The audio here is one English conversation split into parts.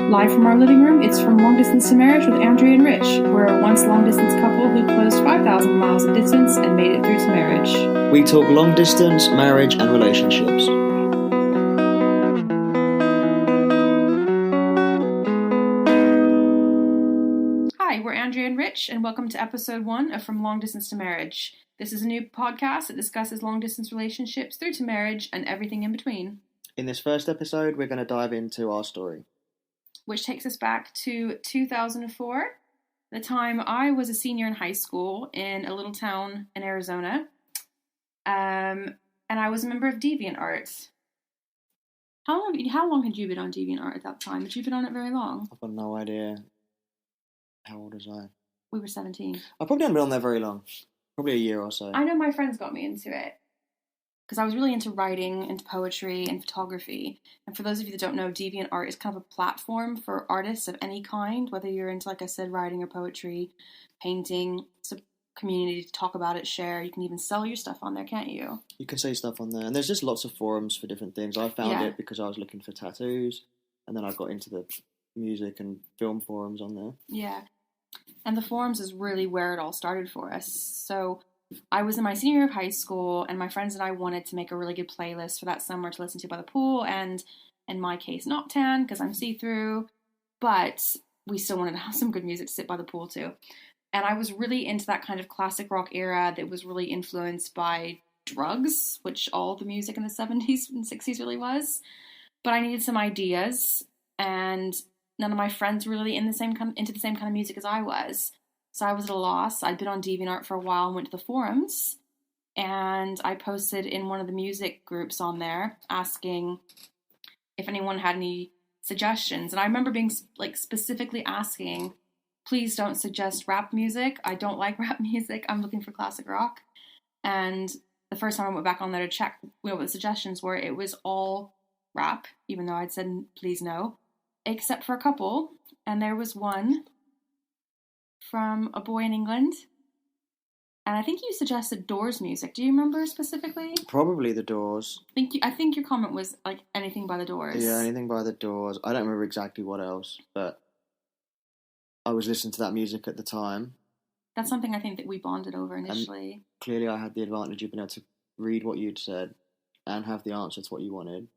Live from our living room, it's from Long Distance to Marriage with Andrea and Rich. We're a once long-distance couple who closed 5,000 miles of distance and made it through to marriage. We talk long distance, marriage, and relationships. Hi, we're Andrea and Rich, and welcome to episode 1 of From Long Distance to Marriage. This is a new podcast that discusses long-distance relationships through to marriage and everything in between. In this first episode, we're going to dive into our story, which takes us back to 2004, the time I was a senior in high school in a little town in Arizona, and I was a member of DeviantArt. How long had you been on DeviantArt at that time? Had you been on it very long? I've got no idea. How old was I? We were 17. I probably haven't been on there very long. Probably a year or so. I know my friends got me into it, because I was really into writing, into poetry, and photography. And for those of you that don't know, DeviantArt is kind of a platform for artists of any kind, whether you're into, like I said, writing or poetry, painting. It's a community to talk about it, share. You can even sell your stuff on there, can't you? You can say stuff on there. And there's just lots of forums for different things. I found it because I was looking for tattoos, and then I got into the music and film forums on there. Yeah. And the forums is really where it all started for us. So I was in my senior year of high school, and my friends and I wanted to make a really good playlist for that summer to listen to by the pool, and in my case, not tan, because I'm see-through, but we still wanted to have some good music to sit by the pool too. And I was really into that kind of classic rock era that was really influenced by drugs, which all the music in the 70s and 60s really was. But I needed some ideas, and none of my friends were really into the same kind of music as I was. So I was at a loss. I'd been on DeviantArt for a while and went to the forums, and I posted in one of the music groups on there asking if anyone had any suggestions. And I remember being specifically asking, please don't suggest rap music. I don't like rap music. I'm looking for classic rock. And the first time I went back on there to check what the suggestions were, it was all rap, even though I'd said please no, except for a couple. And there was one from a boy in England, and I think you suggested Doors music. Do you remember specifically? Probably the Doors. I think your comment was like anything by the Doors. Yeah, anything by the Doors. I don't remember exactly what else, but I was listening to that music at the time. That's something I think that we bonded over initially. And clearly I had the advantage of being able to read what you'd said and have the answer to what you wanted.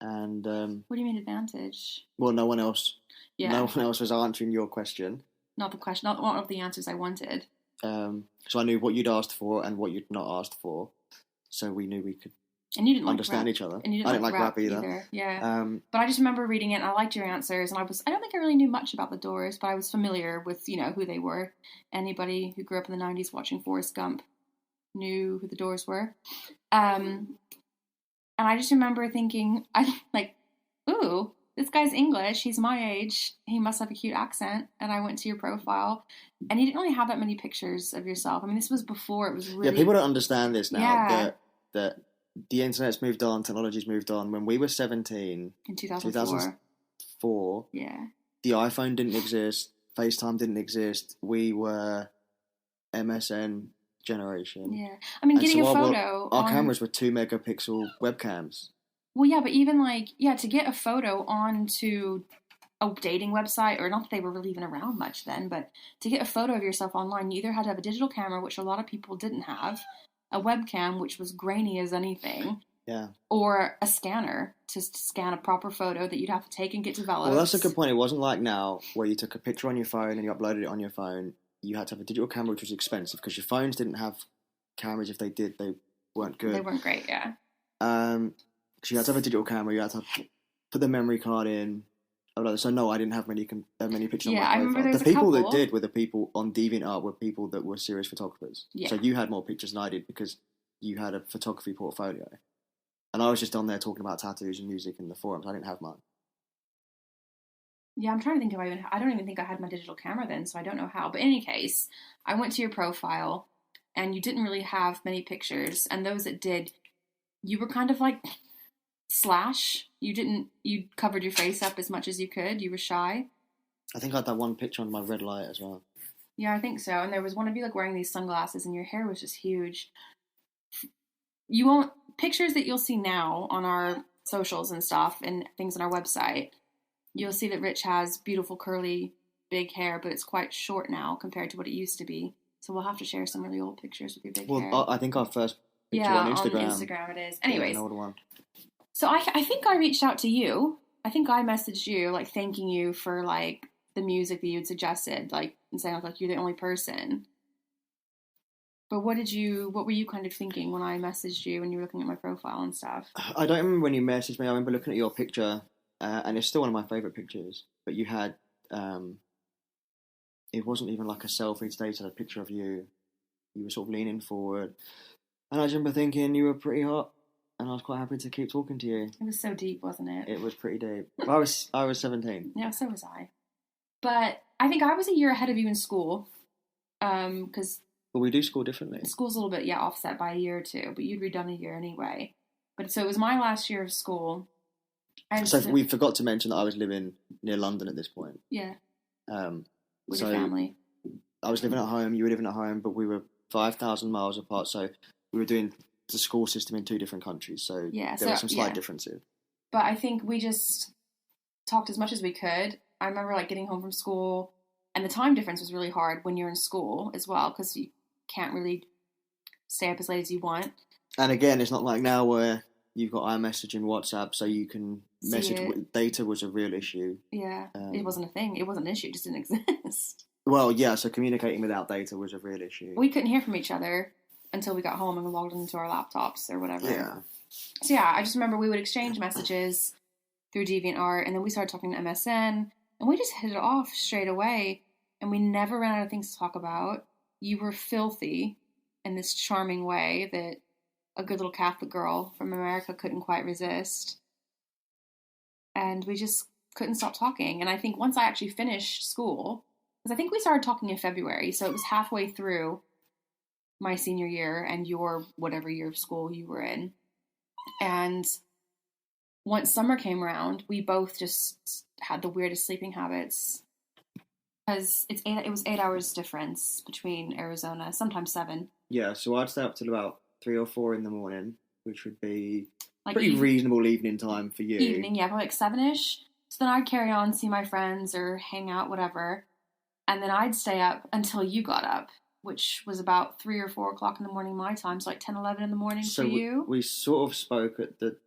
And what do you mean advantage? Well, no one else. Yeah. No one else was answering your question. Not the question, not one of the answers I wanted. So I knew what you'd asked for and what you'd not asked for, so we knew we could understand each other. And you didn't I didn't like rap either. Yeah. But I just remember reading it, and I liked your answers, and I don't think I really knew much about the Doors, but I was familiar with, who they were. Anybody who grew up in the 90s watching Forrest Gump knew who the Doors were. And I just remember thinking, ooh, this guy's English, he's my age, he must have a cute accent. And I went to your profile, and you didn't really have that many pictures of yourself. I mean, this was before it was really... Yeah, people don't understand this now, that the internet's moved on, technology's moved on. When we were 17... In 2004. Yeah. The iPhone didn't exist, FaceTime didn't exist, we were MSN generation. Yeah. I mean, getting a photo... Our cameras were 2 megapixel webcams. Well, yeah, but even to get a photo onto a dating website, or not that they were really even around much then, but to get a photo of yourself online, you either had to have a digital camera, which a lot of people didn't have, a webcam, which was grainy as anything, or a scanner to scan a proper photo that you'd have to take and get developed. Well, that's a good point. It wasn't like now, where you took a picture on your phone and you uploaded it on your phone. You had to have a digital camera, which was expensive, because your phones didn't have cameras. If they did, they weren't good. They weren't great, yeah. So you had to have a digital camera, you had to put the memory card in. So no, I didn't have many pictures on my profile. I remember there was the people that did were the people on DeviantArt were people that were serious photographers. Yeah. So you had more pictures than I did because you had a photography portfolio. And I was just on there talking about tattoos and music in the forums. I didn't have mine. Yeah, I'm trying to think if I don't even think I had my digital camera then, so I don't know how. But in any case, I went to your profile, and you didn't really have many pictures. And those that did, you were kind of like... Slash, you covered your face up as much as you could. You were shy. I think I had that one picture on my red light as well. Yeah, I think so. And there was one of you wearing these sunglasses, and your hair was just huge. Pictures that you'll see now on our socials and stuff and things on our website you'll see that Rich has beautiful curly big hair, but it's quite short now compared to what it used to be. So we'll have to share some really old pictures with your big hair. Well, I think our first picture on Instagram. On Instagram it is. Anyways, an older one. So I think I reached out to you. I think I messaged you, like, thanking you for, like, the music that you'd suggested, like, and saying, like, you're the only person. But what were you kind of thinking when I messaged you and you were looking at my profile and stuff? I don't remember when you messaged me. I remember looking at your picture, and it's still one of my favourite pictures. But you had, it wasn't even like a selfie today, it had a picture of you. You were sort of leaning forward. And I just remember thinking you were pretty hot. And I was quite happy to keep talking to you. It was so deep, wasn't it? It was pretty deep. I was 17. Yeah, so was I. But I think I was a year ahead of you in school. Because Well, we do school differently. School's a little bit, offset by a year or two. But you'd redone a year anyway. But so it was my last year of school. And so we forgot to mention that I was living near London at this point. Yeah. With so your family. I was living at home, you were living at home, but we were 5,000 miles apart. So we were doing the school system in two different countries, so there were some slight differences. But I think we just talked as much as we could. I remember, like, getting home from school, and the time difference was really hard when you're in school as well, because you can't really stay up as late as you want. And again, it's not like now where you've got iMessage and WhatsApp, so you can message. Data was a real issue. Yeah, it wasn't a thing. It wasn't an issue. It just didn't exist. Well, yeah, so communicating without data was a real issue. We couldn't hear from each other until we got home and we logged into our laptops or whatever. Yeah. So yeah, I just remember we would exchange messages through DeviantArt, and then we started talking to MSN, and we just hit it off straight away, and we never ran out of things to talk about. You were filthy in this charming way that a good little Catholic girl from America couldn't quite resist. And we just couldn't stop talking. And I think once I actually finished school, because I think we started talking in February, so it was halfway through my senior year and your whatever year of school you were in. And once summer came around, we both just had the weirdest sleeping habits. Because it was 8 hours difference between Arizona, sometimes 7. Yeah, so I'd stay up till about 3 or 4 in the morning, which would be like pretty reasonable evening time for you. Evening, yeah, probably like 7-ish. So then I'd carry on, see my friends or hang out, whatever. And then I'd stay up until you got up, which was about 3 or 4 o'clock in the morning my time, so like 10, 11 in the morning for you. We sort of spoke at the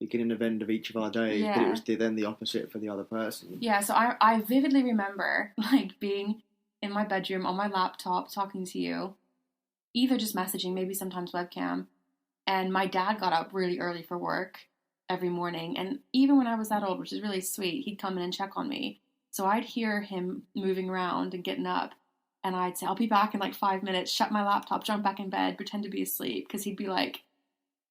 beginning of end of each of our days, but it was then the opposite for the other person. Yeah, so I vividly remember, like, being in my bedroom on my laptop talking to you, either just messaging, maybe sometimes webcam, and my dad got up really early for work every morning, and even when I was that old, which is really sweet, he'd come in and check on me. So I'd hear him moving around and getting up, and I'd say, I'll be back in like 5 minutes, shut my laptop, jump back in bed, pretend to be asleep, because he'd be like,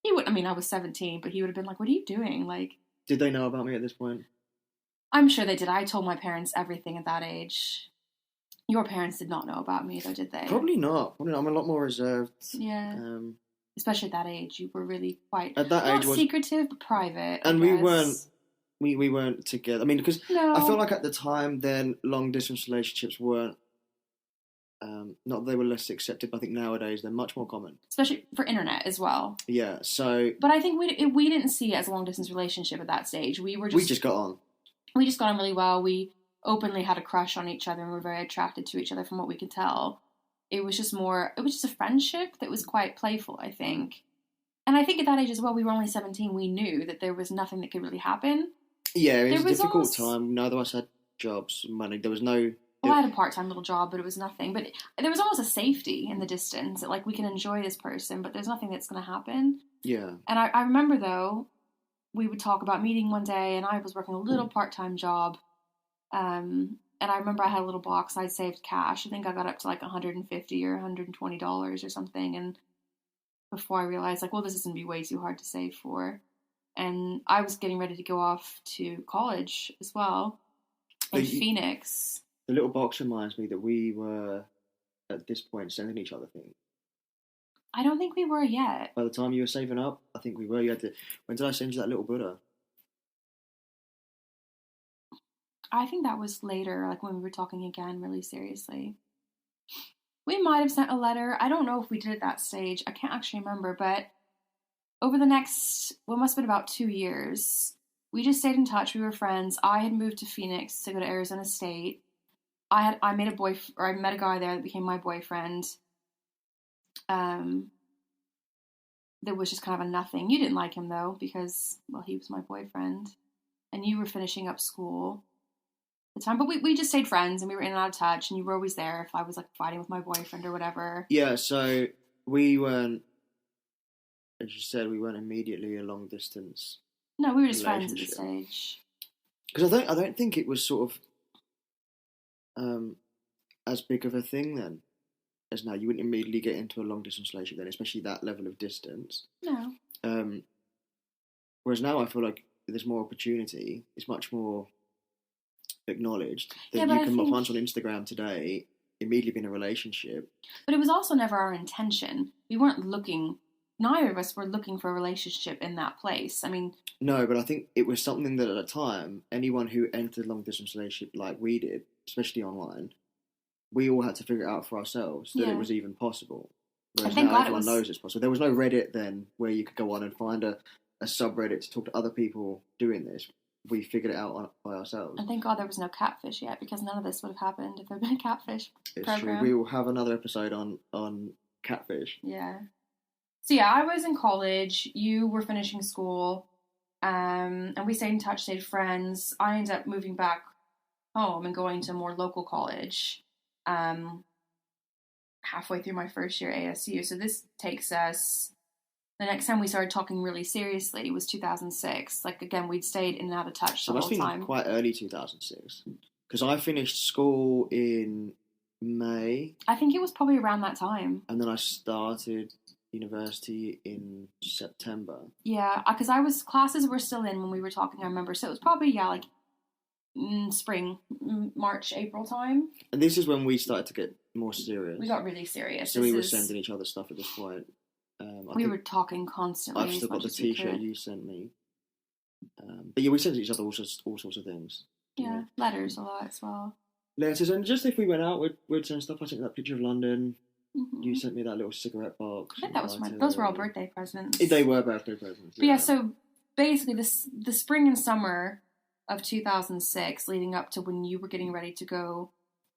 I was 17, but he would have been like, what are you doing? Like, did they know about me at this point? I'm sure they did. I told my parents everything at that age. Your parents did not know about me, though, did they? Probably not. I'm a lot more reserved. Yeah. Especially at that age, you were really quite at that age secretive, but private. And we weren't together. I mean, because I feel like at the time, then long distance relationships weren't. Not that they were less accepted, but I think nowadays they're much more common, especially for internet as well. Yeah. So, but I think we didn't see it as a long distance relationship at that stage. We just got on. We just got on really well. We openly had a crush on each other and were very attracted to each other, from what we could tell. It was just a friendship that was quite playful, I think. And I think at that age as well, we were only 17. We knew that there was nothing that could really happen. Yeah, it was a difficult time. Neither of us had jobs, money. There was no. Well, I had a part-time little job, but it was nothing. But there was almost a safety in the distance. That, like, we can enjoy this person, but there's nothing that's going to happen. Yeah. And I remember, though, we would talk about meeting one day, and I was working a little part-time job. And I remember I had a little box. I'd saved cash. I think I got up to like $150 or $120 or something. And before I realized, like, well, this is going to be way too hard to save for. And I was getting ready to go off to college as well in Phoenix. The little box reminds me that we were, at this point, sending each other things. I don't think we were yet. By the time you were saving up, I think we were. When did I send you that little Buddha? I think that was later, like when we were talking again really seriously. We might have sent a letter. I don't know if we did at that stage. I can't actually remember, but over the next, must have been about 2 years, we just stayed in touch. We were friends. I had moved to Phoenix to go to Arizona State. I met a guy there that became my boyfriend. There was just kind of a nothing. You didn't like him though, because, well, he was my boyfriend, and you were finishing up school at the time. But we just stayed friends, and we were in and out of touch, and you were always there if I was like fighting with my boyfriend or whatever. Yeah, so we weren't, as you said, we weren't immediately a long distance. No, we were just friends at this stage. Because I don't think it was sort of as big of a thing then as now. You wouldn't immediately get into a long distance relationship then, especially that level of distance. No. Whereas now I feel like there's more opportunity. It's much more acknowledged that you can find someone on Instagram today, immediately be in a relationship. But it was also never our intention. We weren't looking. Neither of us were looking for a relationship in that place. I mean... No, but I think it was something that at the time, anyone who entered a long-distance relationship like we did, especially online, we all had to figure it out for ourselves that it was even possible. Whereas now everyone knows it's possible. There was no Reddit then where you could go on and find a subreddit to talk to other people doing this. We figured it out by ourselves. And thank God there was no Catfish yet, because none of this would have happened if there had been a Catfish program. True. We will have another episode on Catfish. Yeah. So yeah, I was in college. You were finishing school. And we stayed in touch, stayed friends. I ended up moving back home and going to a more local college halfway through my first year at ASU. So this takes us... The next time we started talking really seriously was 2006. Like, again, we'd stayed in and out of touch the whole time. So it must have been quite early 2006. Because I finished school in May. I think it was probably around that time. And then I started university in September. Yeah, because classes were still in when we were talking, I remember. So it was probably, like, spring, March, April time. And this is when we started to get more serious. We got really serious. So we were sending each other stuff at this point. We were talking constantly. I've still got the T-shirt you sent me. But yeah, we sent each other all sorts of things. Yeah, letters a lot as well. Letters, and just if we went out, we'd send stuff. I sent you that picture of London. Mm-hmm. You sent me that little cigarette box. I think that was those were all birthday presents. They were birthday presents. But yeah, so basically the spring and summer of 2006, leading up to when you were getting ready to go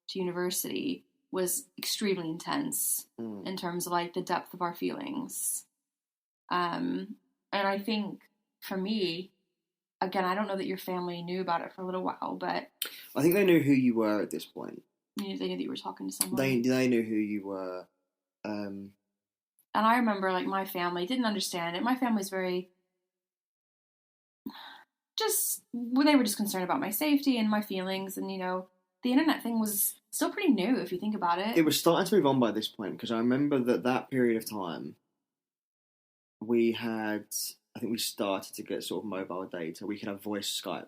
to university, was extremely intense in terms of like the depth of our feelings. And I think for me, again, I don't know that your family knew about it for a little while, but I think they knew who you were at this point. They knew that you were talking to someone. They knew who you were. And I remember, like, my family didn't understand it. My family's very they were just concerned about my safety and my feelings, and the internet thing was still pretty new if you think about it. It was starting to move on by this point, because I remember that period of time I think we started to get sort of mobile data. We could have voice Skype,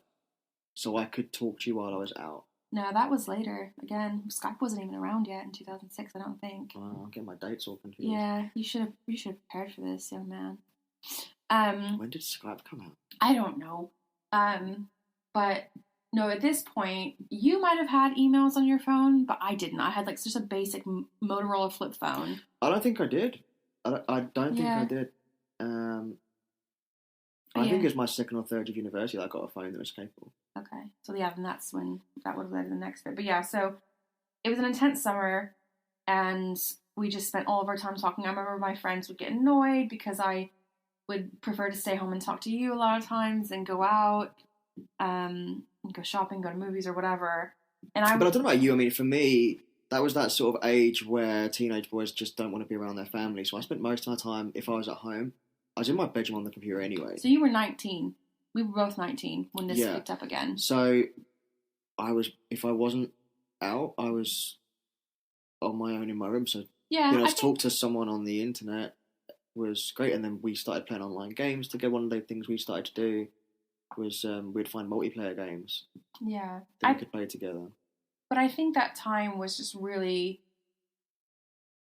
so I could talk to you while I was out. No, that was later. Again, Skype wasn't even around yet in 2006, I don't think. Oh, I'm getting my dates all confused. Yeah, you should have prepared for this, young man. When did Skype come out? I don't know. But no, at this point, you might have had emails on your phone, but I didn't. I had like just a basic Motorola flip phone. I don't think I did. I don't think I did. I think it was my second or third year of university that I got a phone that was capable. Okay. So yeah, then that's when that would have led to the next bit. But yeah, so it was an intense summer, and we just spent all of our time talking. I remember my friends would get annoyed because I would prefer to stay home and talk to you a lot of times and go out, go shopping, go to movies or whatever. But I don't know about you. I mean, for me, that was that sort of age where teenage boys just don't want to be around their family. So I spent most of my time, if I was at home, I was in my bedroom on the computer anyway. So you were 19. We were both 19 when this picked up again. So if I wasn't out, I was on my own in my room. So to talk to someone on the internet was great. And then we started playing online games together. One of the things we started to do was we'd find multiplayer games. Yeah. That we could play together. But I think that time was just really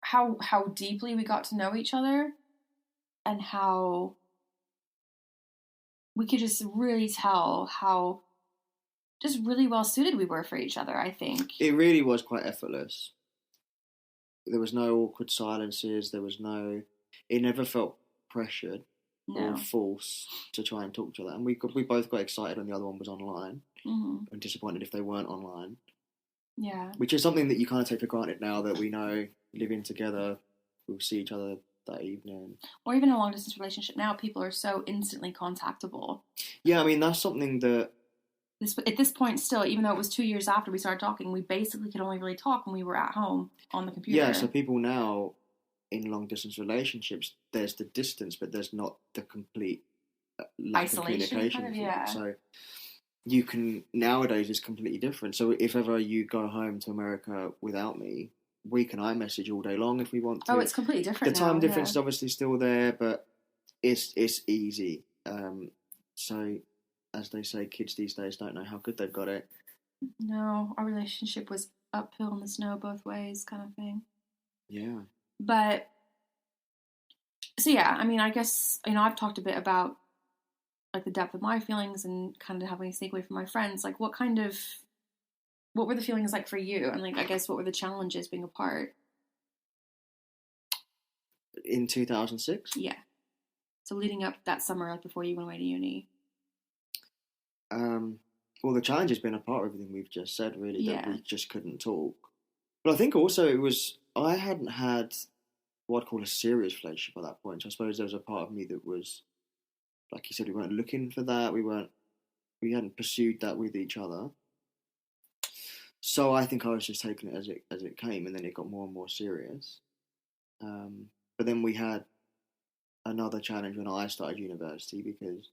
how deeply we got to know each other, and how we could just really tell how just really well suited we were for each other, I think. It really was quite effortless. There was no awkward silences. It never felt pressured. or force to try and talk to them. And we both got excited when the other one was online, and disappointed if they weren't online. Yeah. Which is something that you kind of take for granted now that we know living together, we'll see each other that evening. Or even a long distance relationship now, people are so instantly contactable. Yeah, I mean, that's something that... At this point still, even though it was 2 years after we started talking, we basically could only really talk when we were at home on the computer. Yeah, so people now in long distance relationships, there's the distance, but there's not the complete lack isolation of communication. Kind of, yeah. So you can... Nowadays, it's completely different. So if ever you go home to America without me, we can iMessage all day long if we want to. Oh, it's completely different The time difference is obviously still there, but it's easy. So, as they say, kids these days don't know how good they've got it. No, our relationship was uphill in the snow both ways kind of thing. Yeah. But, so yeah, I mean, I guess, I've talked a bit about, like, the depth of my feelings and kind of having to sneak away from my friends. Like, what were the feelings like for you? And, like, I guess what were the challenges being apart? In 2006? Yeah. So leading up that summer, like, before you went away to uni. Well, the challenge has been apart of everything we've just said, really, that we just couldn't talk. But I think also I hadn't had what I'd call a serious relationship at that point. So I suppose there was a part of me that was, like you said, we weren't looking for that. We hadn't pursued that with each other. So I think I was just taking it as it came, and then it got more and more serious. But then we had another challenge when I started university, because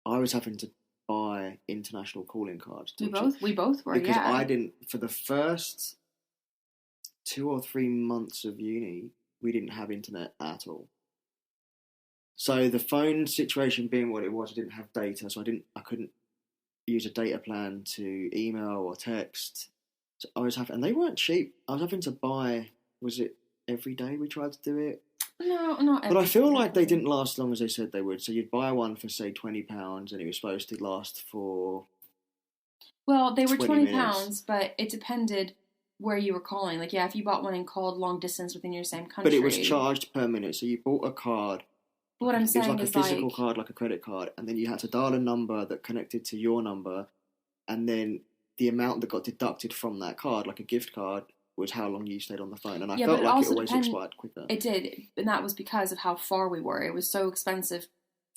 I was having to buy international calling cards. We both were, because I didn't, for the first 2 or 3 months of uni, we didn't have internet at all. So the phone situation being what it was, I didn't have data, so I couldn't use a data plan to email or text. So and they weren't cheap. I was having to buy, was it every day we tried to do it? No, not every But I feel like they didn't last as long as they said they would. So you'd buy one for, say, £20, and it was supposed to last for... Well, they were £20, minutes. But it depended where you were calling. Like, yeah, if you bought one and called long distance within your same country... But it was charged per minute, so you bought a card... What I'm saying is, it was like a physical card, like a credit card, and then you had to dial a number that connected to your number, and then the amount that got deducted from that card, like a gift card, was how long you stayed on the phone. And I felt like it always expired quicker. It did, and that was because of how far we were. It was so expensive.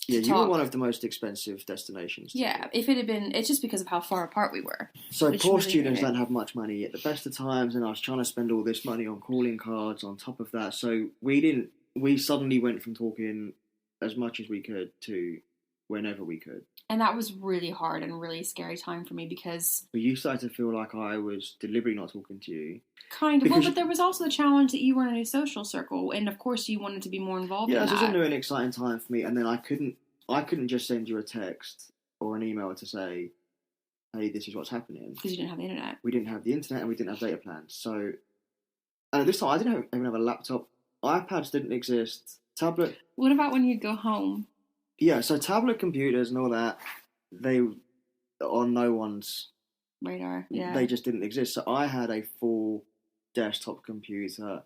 Yeah, you were one of the most expensive destinations. Yeah, if it had been, it's just because of how far apart we were. So poor students don't have much money at the best of times, and I was trying to spend all this money on calling cards on top of that. So we suddenly went from talking as much as we could to whenever we could. And that was really hard and really scary time for me, because... But you started to feel like I was deliberately not talking to you. Kind of. Well, but there was also the challenge that you were in a new social circle, and of course you wanted to be more involved in that. Yeah, it was a new and exciting time for me, and then I couldn't just send you a text or an email to say, hey, this is what's happening. Because you didn't have the internet. We didn't have the internet, and we didn't have data plans. So, and at this time, I didn't even have a laptop. iPads didn't exist. Tablet... What about when you'd go home? Yeah, so tablet computers and all that, they on no one's radar. Yeah, they just didn't exist. So I had a full desktop computer,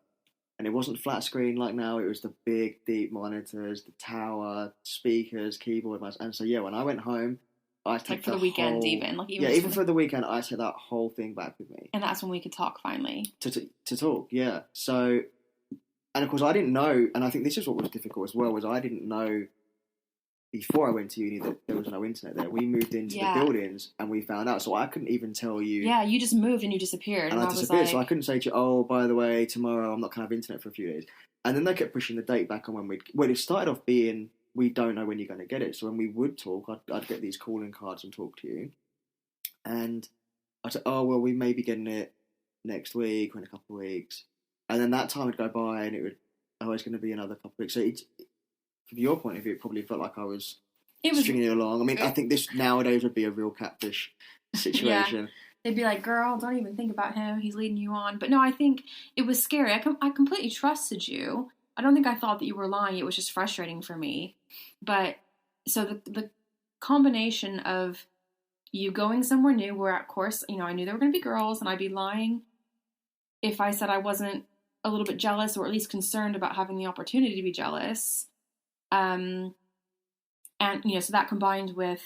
and it wasn't flat screen like now. It was the big, deep monitors, the tower, speakers, keyboard, mouse. And so yeah, when I went home, I took like for the weekend, even even for the weekend, I took that whole thing back with me. And that's when we could talk finally. To talk, yeah. So, and of course, I didn't know, and I think this is what was difficult as well, was I didn't know. Before I went to uni, that there was no internet there. We moved into the buildings, and we found out. So I couldn't even tell you. Yeah, you just moved and you disappeared. And I disappeared, so I couldn't say to you, oh, by the way, tomorrow I'm not going to have internet for a few days. And then they kept pushing the date back on when it started off being, we don't know when you're going to get it. So when we would talk, I'd get these calling cards and talk to you. And I'd say, oh, well, we may be getting it next week or in a couple of weeks. And then that time would go by, and it would, oh, it's going to be another couple of weeks. So from your point of view, it probably felt like I was stringing it along. I mean, I think this nowadays would be a real catfish situation. Yeah. They'd be like, girl, don't even think about him. He's leading you on. But no, I think it was scary. I completely trusted you. I don't think I thought that you were lying. It was just frustrating for me. But so the combination of you going somewhere new where, of course, I knew there were going to be girls, and I'd be lying if I said I wasn't a little bit jealous, or at least concerned about having the opportunity to be jealous. And, so that combined with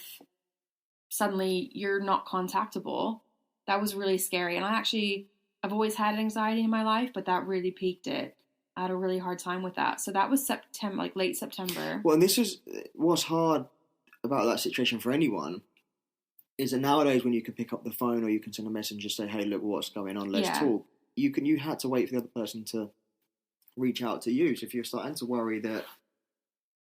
suddenly you're not contactable, that was really scary. And I've always had anxiety in my life, but that really peaked it. I had a really hard time with that. So that was September, like late September. Well, and this is what's hard about that situation for anyone, is that nowadays when you can pick up the phone or you can send a message and say, hey, look, what's going on, let's talk. You had to wait for the other person to reach out to you. So if you're starting to worry that,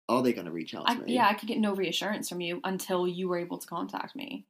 are they going to reach out to me? Yeah, I could get no reassurance from you until you were able to contact me.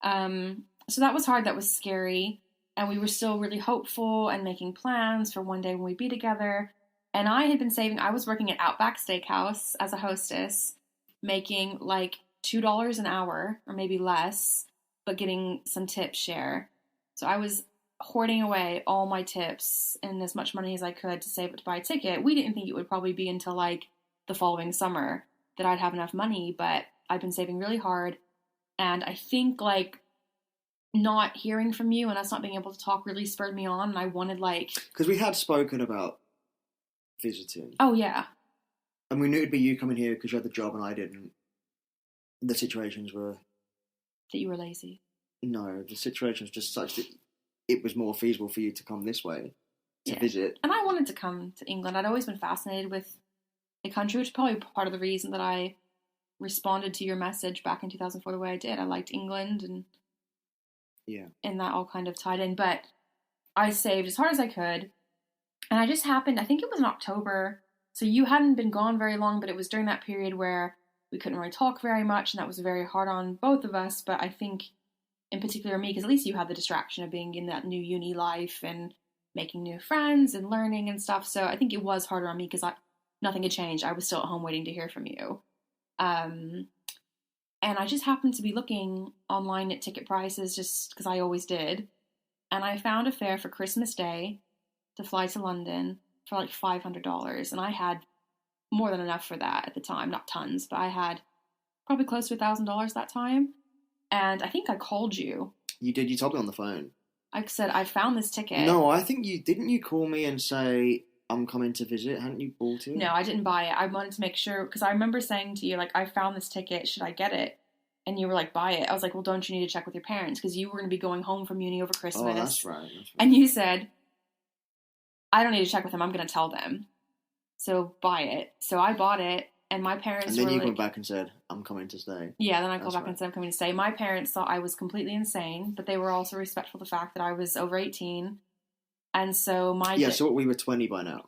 So that was hard. That was scary. And we were still really hopeful and making plans for one day when we'd be together. And I had been saving. I was working at Outback Steakhouse as a hostess, making like $2 an hour or maybe less, but getting some tip share. So I was hoarding away all my tips and as much money as I could to save it to buy a ticket. We didn't think it would probably be until like the following summer that I'd have enough money, but I've been saving really hard. And I think like not hearing from you and us not being able to talk really spurred me on, and I wanted like... Because we had spoken about visiting. Oh, yeah. And we knew it'd be you coming here because you had the job and I didn't. The situations were... That you were lazy. No, the situation was just such that it was more feasible for you to come this way to visit. And I wanted to come to England. I'd always been fascinated with the country, which is probably part of the reason that I responded to your message back in 2004 the way I did. I liked England and that all kind of tied in. But I saved as hard as I could. And I just happened, I think it was in October. So you hadn't been gone very long, but it was during that period where we couldn't really talk very much. And that was very hard on both of us. But I think in particular me, because at least you had the distraction of being in that new uni life and making new friends and learning and stuff. So I think it was harder on me because nothing had changed. I was still at home waiting to hear from you. And I just happened to be looking online at ticket prices just because I always did. And I found a fare for Christmas Day to fly to London for like $500. And I had more than enough for that at the time. Not tons, but I had probably close to $1,000 that time. And I think I called you. You did. You told me on the phone. I said, I found this ticket. No, I think you... Didn't you call me and say... I'm coming to visit. Hadn't you bought it? No, I didn't buy it. I wanted to make sure, because I remember saying to you, like, I found this ticket. Should I get it? And you were like, buy it. I was like, well, don't you need to check with your parents? Because you were going to be going home from uni over Christmas. Oh, that's right. And you said, I don't need to check with them. I'm going to tell them. So buy it. So I bought it. And my parents were And then you called back and said, I'm coming to stay. Yeah, then I called back and said, I'm coming to stay. My parents thought I was completely insane, but they were also respectful of the fact that I was over 18. And so so we were 20 by now.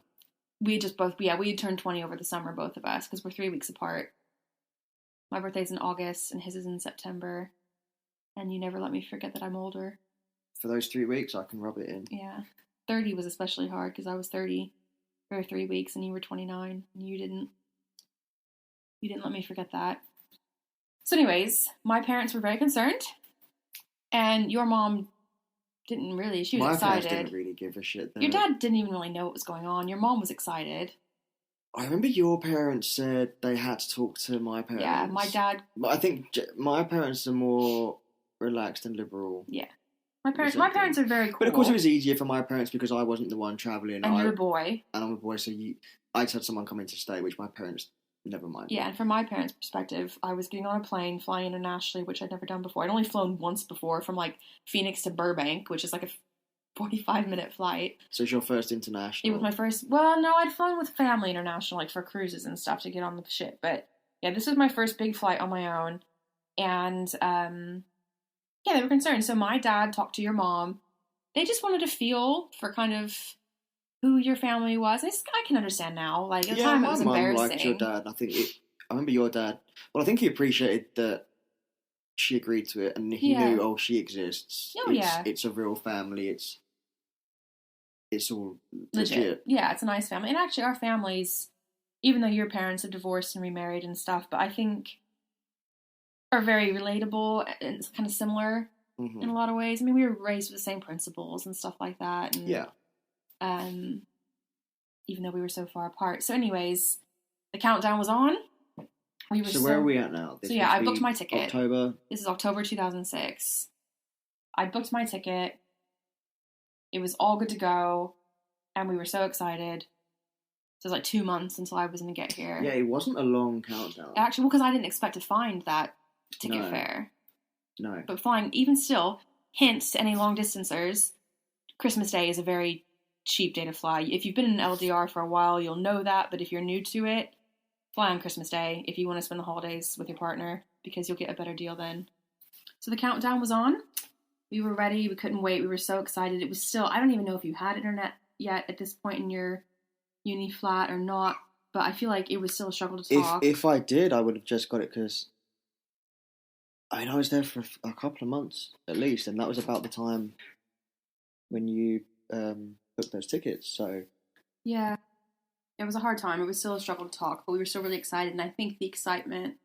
We had turned 20 over the summer, both of us, because we're 3 weeks apart. My birthday's in August, and his is in September. And you never let me forget that I'm older. For those 3 weeks, I can rub it in. Yeah. 30 was especially hard, because I was 30 for 3 weeks, and you were 29, and you didn't let me forget that. So anyways, my parents were very concerned, and your mom didn't really. She was excited. My parents didn't really give a shit. Your dad didn't even really know what was going on. Your mom was excited. I remember your parents said they had to talk to my parents. Yeah, my dad... But I think my parents are more relaxed and liberal. Yeah. My parents are very cool. But of course it was easier for my parents because I wasn't the one travelling. And you're a boy. And I'm a boy, so I just had someone come in to stay, which my parents never mind. Yeah, and from my parents' perspective, I was getting on a plane, flying internationally, which I'd never done before. I'd only flown once before from, like, Phoenix to Burbank, which is like a 45-minute flight. So it's your first international? It was my first... Well, no, I'd flown with family international, like, for cruises and stuff to get on the ship. But, yeah, this was my first big flight on my own. And, yeah, they were concerned. So my dad talked to your mom. They just wanted to feel for kind of who your family was. I can understand now. Like, at the time, it was embarrassing. My mum liked your dad. I remember your dad. Well, I think he appreciated that she agreed to it, and he knew, she exists. Oh, it's a real family. It's all legit. Yeah, it's a nice family. And actually, our families, even though your parents have divorced and remarried and stuff, but I think are very relatable and kind of similar in a lot of ways. I mean, we were raised with the same principles and stuff like that. And, even though we were so far apart. So anyways, the countdown was on. Where are we at now? I booked my ticket. October? This is October 2006. I booked my ticket. It was all good to go. And we were so excited. So it was like 2 months until I was going to get here. Yeah, it wasn't a long countdown. Actually, well, because I didn't expect to find that ticket fare. No. But flying, even still, hint to any long distancers, Christmas Day is a very cheap day to fly. If you've been in LDR for a while, you'll know that. But if you're new to it, fly on Christmas Day if you want to spend the holidays with your partner, because you'll get a better deal then. So the countdown was on. We were ready. We couldn't wait. We were so excited. It was still, I don't even know if you had internet yet at this point in your uni flat or not, but I feel like it was still a struggle to talk. If I did, I would have just got it because I was there for a couple of months at least, and that was about the time when you booked those tickets. So yeah, it was a hard time. It was still a struggle to talk, but we were still really excited, and I think the excitement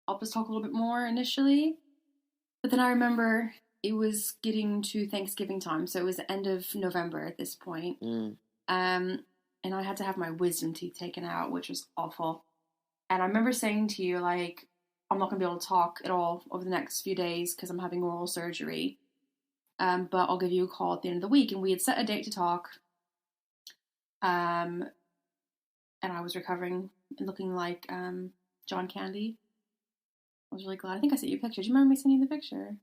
helped us talk a little bit more initially. But then I remember it was getting to Thanksgiving time, so it was the end of November at this point. And I had to have my wisdom teeth taken out, which was awful. And I remember saying to you, like, I'm not going to be able to talk at all over the next few days because I'm having oral surgery. But I'll give you a call at the end of the week. And we had set a date to talk. And I was recovering and looking like John Candy. I was really glad. I think I sent you a picture. Do you remember me sending you the picture?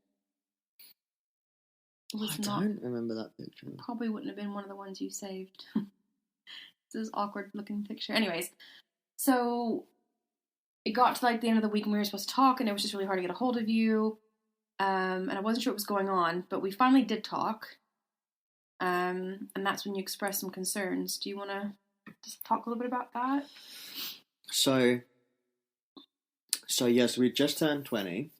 I don't remember that picture. Probably wouldn't have been one of the ones you saved. This awkward looking picture. Anyways, so it got to like the end of the week and we were supposed to talk, and it was just really hard to get a hold of you. And I wasn't sure what was going on, but we finally did talk. And that's when you expressed some concerns. Do you want to just talk a little bit about that? So yes, we just turned 20,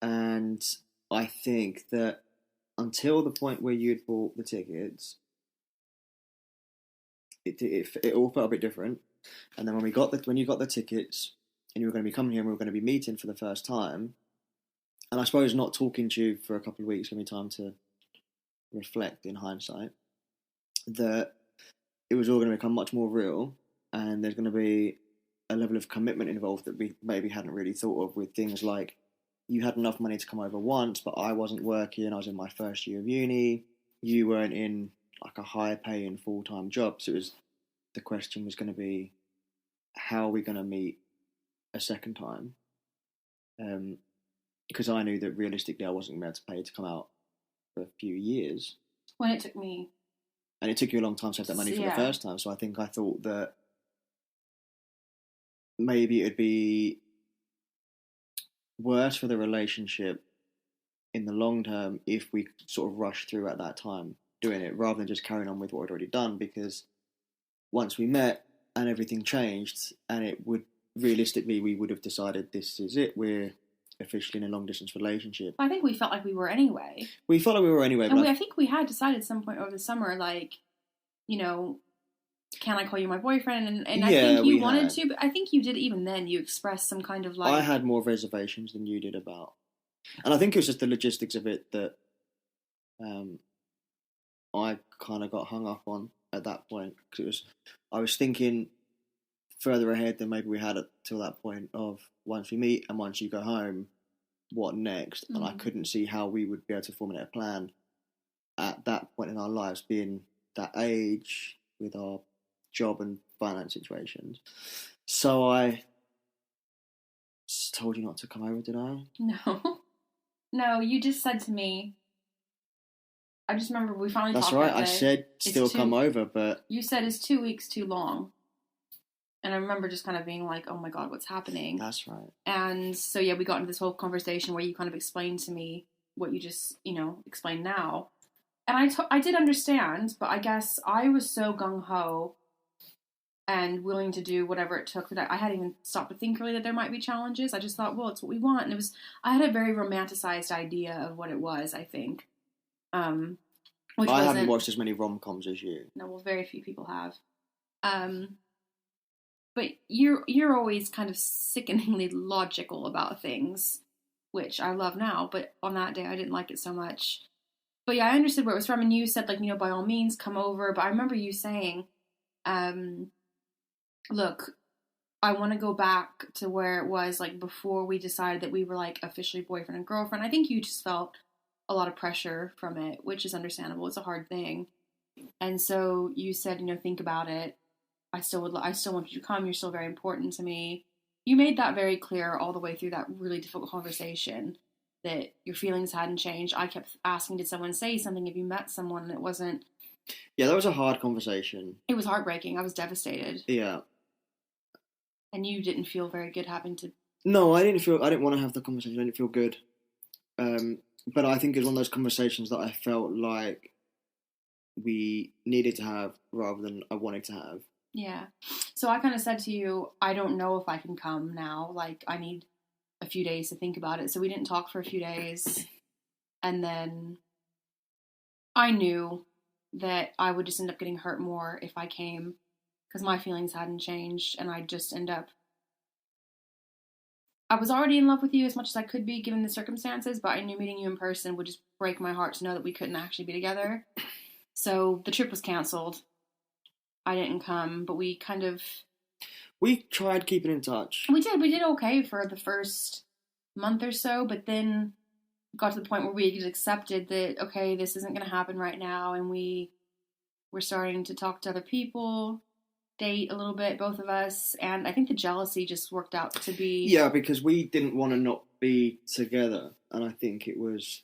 and I think that until the point where you'd bought the tickets, it all felt a bit different. And then when you got the tickets and you were going to be coming here and we were going to be meeting for the first time, and I suppose not talking to you for a couple of weeks gave me time to reflect in hindsight, that it was all going to become much more real, and there's going to be a level of commitment involved that we maybe hadn't really thought of, with things like you had enough money to come over once, but I wasn't working. I was in my first year of uni. You weren't in like a high paying full-time job. So the question was going to be, how are we going to meet a second time? Because I knew that realistically I wasn't going to be able to pay to come out for a few years. When it took me. And it took you a long time to save that money for the first time. So I thought that maybe it'd be worse for the relationship in the long term if we sort of rushed through at that time doing it, rather than just carrying on with what I'd already done. Because once we met and everything changed, and it would realistically, we would have decided this is it, we're officially in a long distance relationship. I think we felt like we were anyway. We felt like we were anyway. And I think we had decided at some point over the summer, like, you know, can I call you my boyfriend? And I think you wanted to, but I think you did even then. You expressed some kind of like... I had more reservations than you did about... And I think it was just the logistics of it that I kind of got hung up on at that point. Because I was thinking further ahead than maybe we had it till that point of once we meet and once you go home, what next? Mm-hmm. And I couldn't see how we would be able to formulate a plan at that point in our lives, being that age with our job and finance situations. So I told you not to come over, did I? No, you just said to me, I just remember we finally talked. That's right, I said still come over, but... You said it's 2 weeks too long. And I remember just kind of being like, oh my God, what's happening? That's right. And so, yeah, we got into this whole conversation where you kind of explained to me what you just, explained now. And I did understand, but I guess I was so gung-ho and willing to do whatever it took that I hadn't even stopped to think really that there might be challenges. I just thought, well, it's what we want. And I had a very romanticized idea of what it was, I think. Which I haven't watched as many rom-coms as you. No, well, very few people have. But you're always kind of sickeningly logical about things, which I love now. But on that day, I didn't like it so much. But yeah, I understood where it was from. And you said, like, by all means, come over. But I remember you saying, look, I want to go back to where it was, like, before we decided that we were, like, officially boyfriend and girlfriend. I think you just felt a lot of pressure from it, which is understandable. It's a hard thing. And so you said, think about it. I still want you to come. You're still very important to me. You made that very clear all the way through that really difficult conversation, that your feelings hadn't changed. I kept asking, did someone say something? Have you met someone? And it wasn't. Yeah, that was a hard conversation. It was heartbreaking. I was devastated. Yeah. And you didn't feel very good having to... No, I didn't want to have the conversation. I didn't feel good. But I think it's one of those conversations that I felt like we needed to have rather than I wanted to have. Yeah. So I kind of said to you, I don't know if I can come now. Like, I need a few days to think about it. So we didn't talk for a few days. And then I knew that I would just end up getting hurt more if I came, because my feelings hadn't changed, and I'd just end up... I was already in love with you as much as I could be given the circumstances, but I knew meeting you in person would just break my heart to know that we couldn't actually be together. So the trip was canceled. I didn't come, but we tried keeping in touch. We did okay for the first month or so, but then got to the point where we just accepted that, okay, this isn't going to happen right now, and we were starting to talk to other people, date a little bit, both of us, and I think the jealousy just worked out to be... Yeah, because we didn't want to not be together, and I think it was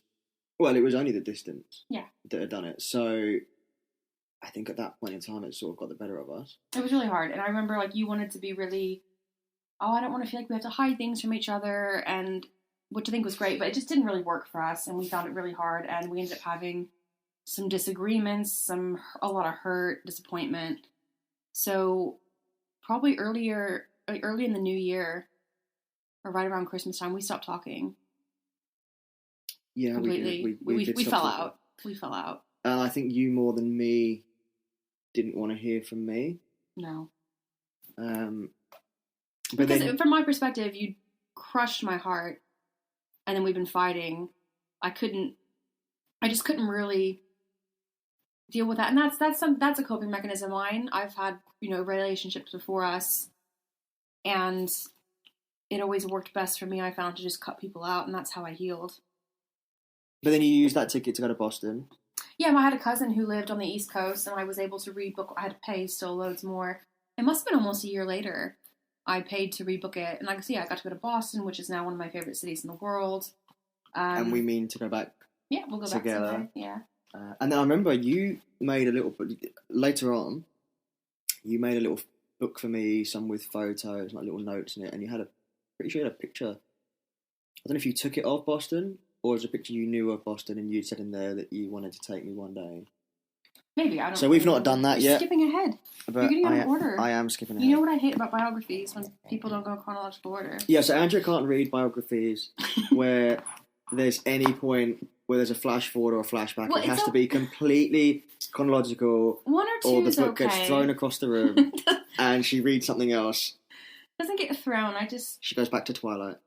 only the distance that had done it, so I think at that point in time it sort of got the better of us. It was really hard, and I remember, like, you wanted to be really, I don't want to feel like we have to hide things from each other, and which I think was great, but it just didn't really work for us, and we found it really hard, and we ended up having some disagreements, a lot of hurt, disappointment. So probably early in the new year, or right around Christmas time, we stopped talking. Yeah, completely. We fell out. We fell out. And I think you more than me didn't want to hear from me. No. Because from my perspective, you crushed my heart, and then we've been fighting. I just couldn't really deal with that, and that's a coping mechanism of mine. I've had relationships before us, and it always worked best for me. I found to just cut people out, and that's how I healed. But then you used that ticket to go to Boston. Yeah, I had a cousin who lived on the East Coast, and I was able to rebook. I had to pay still loads more. It must have been almost a year later. I paid to rebook it, and I got to go to Boston, which is now one of my favorite cities in the world. And we mean to go back. Yeah, we'll go together. Back someday. Yeah. And then I remember you made a little later on. You made a little book for me, some with photos, like little notes in it, and you had pretty sure you had a picture. I don't know if you took it of Boston, or it was a picture you knew of Boston, and you said in there that you wanted to take me one day. Maybe, I don't know. So we've not done that yet. You're skipping ahead. But you're getting out of order. I am skipping ahead. You know what I hate about biographies? When people don't go chronological order. Yeah, so Andrea can't read biographies where there's any point where there's a flash forward or a flashback. Well, it has to be completely chronological. One or two or the is book gets thrown across the room and she reads something else. Doesn't get thrown, She goes back to Twilight.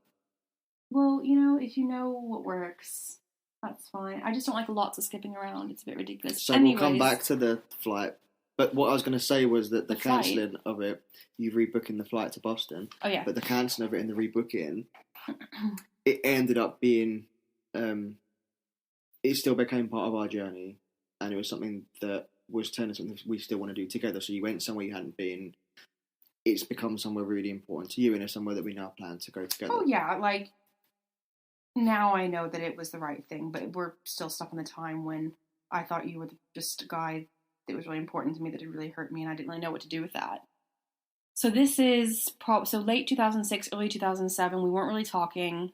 Well, if you know what works... That's fine. I just don't like lots of skipping around. It's a bit ridiculous. So Anyways, we'll come back to the flight. But what I was going to say was that the cancelling of it, you rebooking the flight to Boston. Oh, yeah. But the cancelling of it and the rebooking, it ended up being, it still became part of our journey. And it was something that was turning something we still want to do together. So you went somewhere you hadn't been. It's become somewhere really important to you, and it's somewhere that we now plan to go together. Oh, yeah. Like, now I know that it was the right thing, but we're still stuck in the time when I thought you were just a guy that was really important to me, that it really hurt me, and I didn't really know what to do with that. So this is so late 2006, early 2007. We weren't really talking.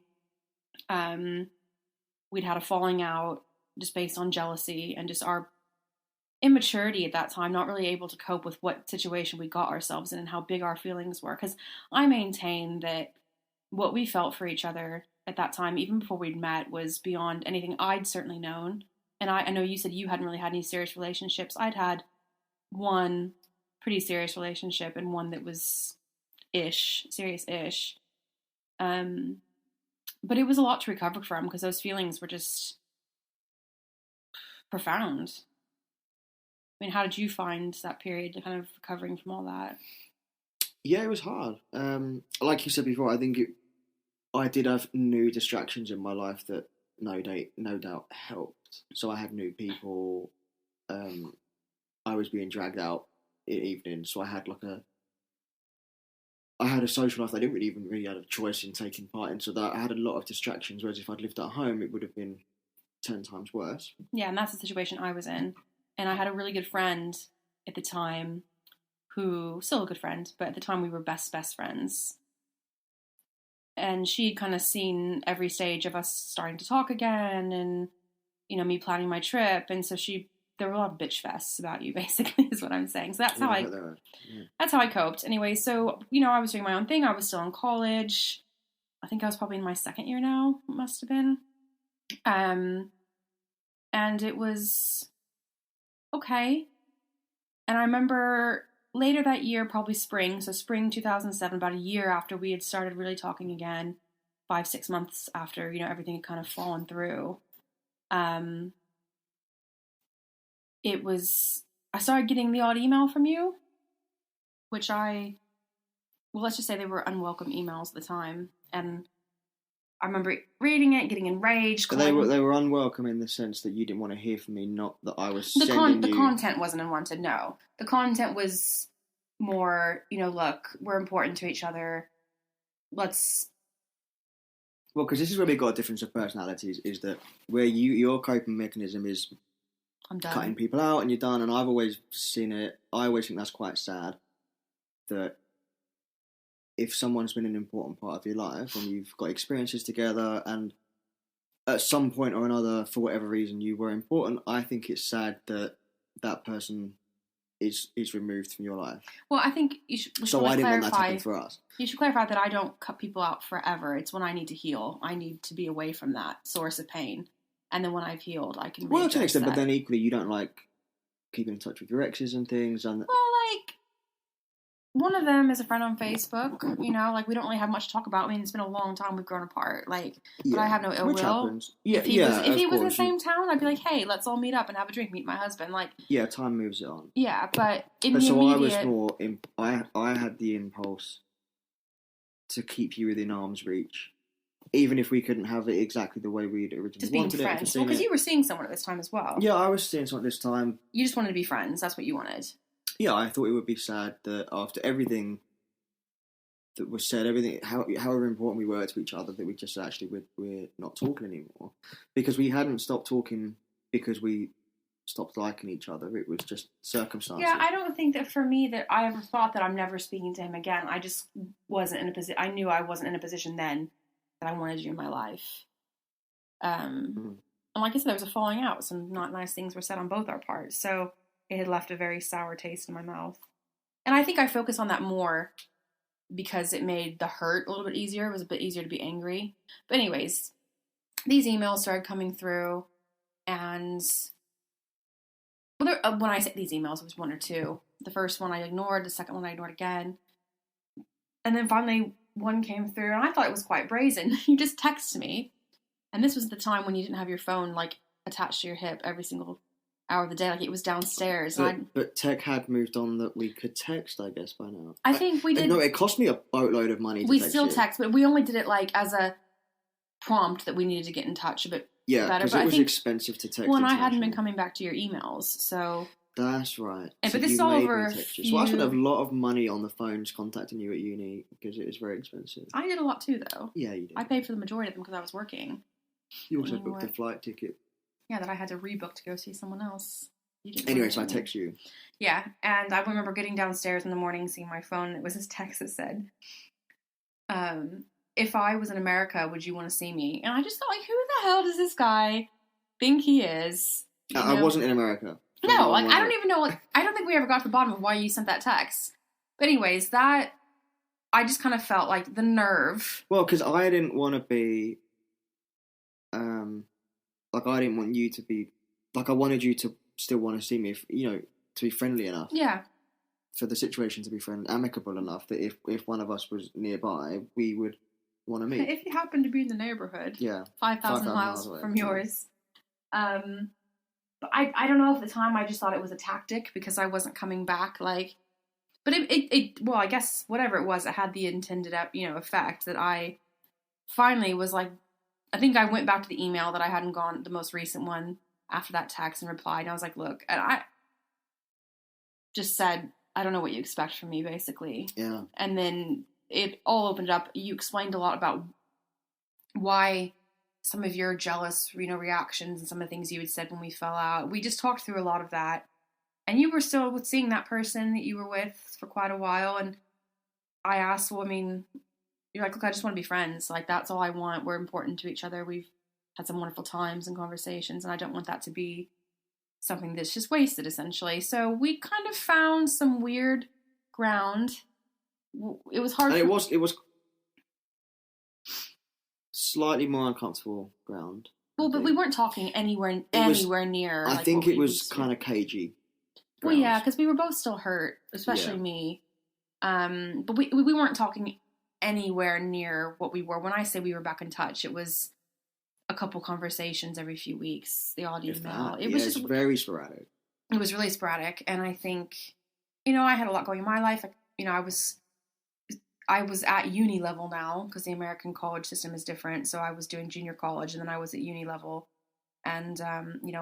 We'd had a falling out just based on jealousy and just our immaturity at that time, not really able to cope with what situation we got ourselves in and how big our feelings were. Because I maintain that what we felt for each other at that time, even before we'd met, was beyond anything I'd certainly known. And I know you said you hadn't really had any serious relationships. I'd had one pretty serious relationship and one that was serious-ish. But it was a lot to recover from because those feelings were just profound. I mean, how did you find that period, kind of recovering from all that? Yeah, it was hard. Like you said before, I think I did have new distractions in my life that no doubt helped. So I had new people. I was being dragged out evening, so I had a social life. I didn't really have a choice in taking part in, so that I had a lot of distractions. Whereas if I'd lived at home, it would have been 10 times worse. Yeah, and that's the situation I was in. And I had a really good friend at the time who, still a good friend, but at the time we were best friends. And she'd kind of seen every stage of us starting to talk again and, you know, me planning my trip. And so there were a lot of bitch fests about you, basically, is what I'm saying. So that's that's how I coped. Anyway, so, you know, I was doing my own thing. I was still in college. I think I was probably in my second year now, must have been. And it was okay. And I remember later that year, probably spring 2007, about a year after we had started really talking again, 5-6 months after, you know, everything had kind of fallen through. I started getting the odd email from you, which let's just say they were unwelcome emails at the time. And I remember reading it, getting enraged. But they were unwelcome in the sense that you didn't want to hear from me, not that I was sending the content wasn't unwanted, no. The content was more, you know, look, we're important to each other. Let's... Well, because this is where we got a difference of personalities, is that where your coping mechanism is I'm done. Cutting people out and you're done, and I've always seen it, I always think that's quite sad, that if someone's been an important part of your life and you've got experiences together and at some point or another, for whatever reason, you were important, I think it's sad that that person is removed from your life. Well, I think you should... So I didn't want that to happen for us. You should clarify that I don't cut people out forever. It's when I need to heal. I need to be away from that source of pain. And then when I've healed, I can... Well, to an extent, but then equally, you don't like keeping in touch with your exes and things. And well, like... One of them is a friend on Facebook, you know, like, we don't really have much to talk about. I mean, it's been a long time we've grown apart, like, but I have no ill will. Happens. Yeah, if he was in the same town, I'd be like, hey, let's all meet up and have a drink, meet my husband, like... Yeah, time moves it on. Yeah, but in the immediate... I was more... I had the impulse to keep you within arm's reach, even if we couldn't have it exactly the way we'd originally wanted it. Friends. Well, because you were seeing someone at this time as well. Yeah, I was seeing someone at this time. You just wanted to be friends, that's what you wanted. Yeah, I thought it would be sad that after everything that was said, however important we were to each other, that we just actually we're not talking anymore, because we hadn't stopped talking because we stopped liking each other. It was just circumstances. Yeah, I don't think that for me that I ever thought that I'm never speaking to him again. I just wasn't in a position. I knew I wasn't in a position then that I wanted you in my life. And like I said, there was a falling out. Some not nice things were said on both our parts, so it had left a very sour taste in my mouth. And I think I focus on that more because it made the hurt a little bit easier. It was a bit easier to be angry. But anyways, these emails started coming through, and when I say these emails, it was one or two. The first one I ignored, the second one I ignored again. And then finally one came through, and I thought it was quite brazen. You just text me. And this was the time when you didn't have your phone, like, attached to your hip every single hour of the day, like it was downstairs. But tech had moved on that we could text, I guess, by now. I think we did. No, it cost me a boatload of money to text. We still text, but we only did it like as a prompt that we needed to get in touch a bit better. Yeah, because it was expensive to text. Well, and I hadn't been coming back to your emails, so... That's right. But this is all over So I spent a lot of money on the phones contacting you at uni because it was very expensive. I did a lot too, though. Yeah, you did. I paid for the majority of them because I was working. You also booked a flight ticket. Yeah, that I had to rebook to go see someone else. Anyway, so I text you. Yeah, and I remember getting downstairs in the morning, seeing my phone, and it was this text that said, if I was in America, would you want to see me? And I just thought, like, who the hell does this guy think he is? I wasn't in America. No, like, I don't even know, like, I don't think we ever got to the bottom of why you sent that text. But anyways, I just kind of felt like the nerve. Well, because I didn't want to be, like, I didn't want you to be, like, I wanted you to still want to see me, to be friendly enough. Yeah. For the situation to be amicable enough that if one of us was nearby, we would want to meet. If you happen to be in the neighborhood. Yeah. 5,000 miles from yours. But I don't know if at the time I just thought it was a tactic because I wasn't coming back, like... But well, I guess whatever it was, it had the intended, effect that I finally was like... I think I went back to the email that I hadn't gone, the most recent one, after that text and replied. And I was like, look, and I just said, I don't know what you expect from me, basically. Yeah. And then it all opened up. You explained a lot about why some of your jealous, reactions and some of the things you had said when we fell out. We just talked through a lot of that. And you were still seeing that person that you were with for quite a while. And I asked, well, I mean, you're like, look, I just want to be friends. Like, that's all I want. We're important to each other. We've had some wonderful times and conversations, and I don't want that to be something that's just wasted, essentially. So we kind of found some weird ground. It was hard. And it was slightly more uncomfortable ground. Well, but we weren't talking anywhere near. I think it was kind of cagey. Well, yeah, because we were both still hurt, especially me. But we weren't talking anywhere near what we were. When I say we were back in touch, it was a couple conversations every few weeks, the odd email. It was just very sporadic. It was really sporadic, and I think, I had a lot going in my life. I was at uni level now because the American college system is different. So I was doing junior college, and then I was at uni level. And,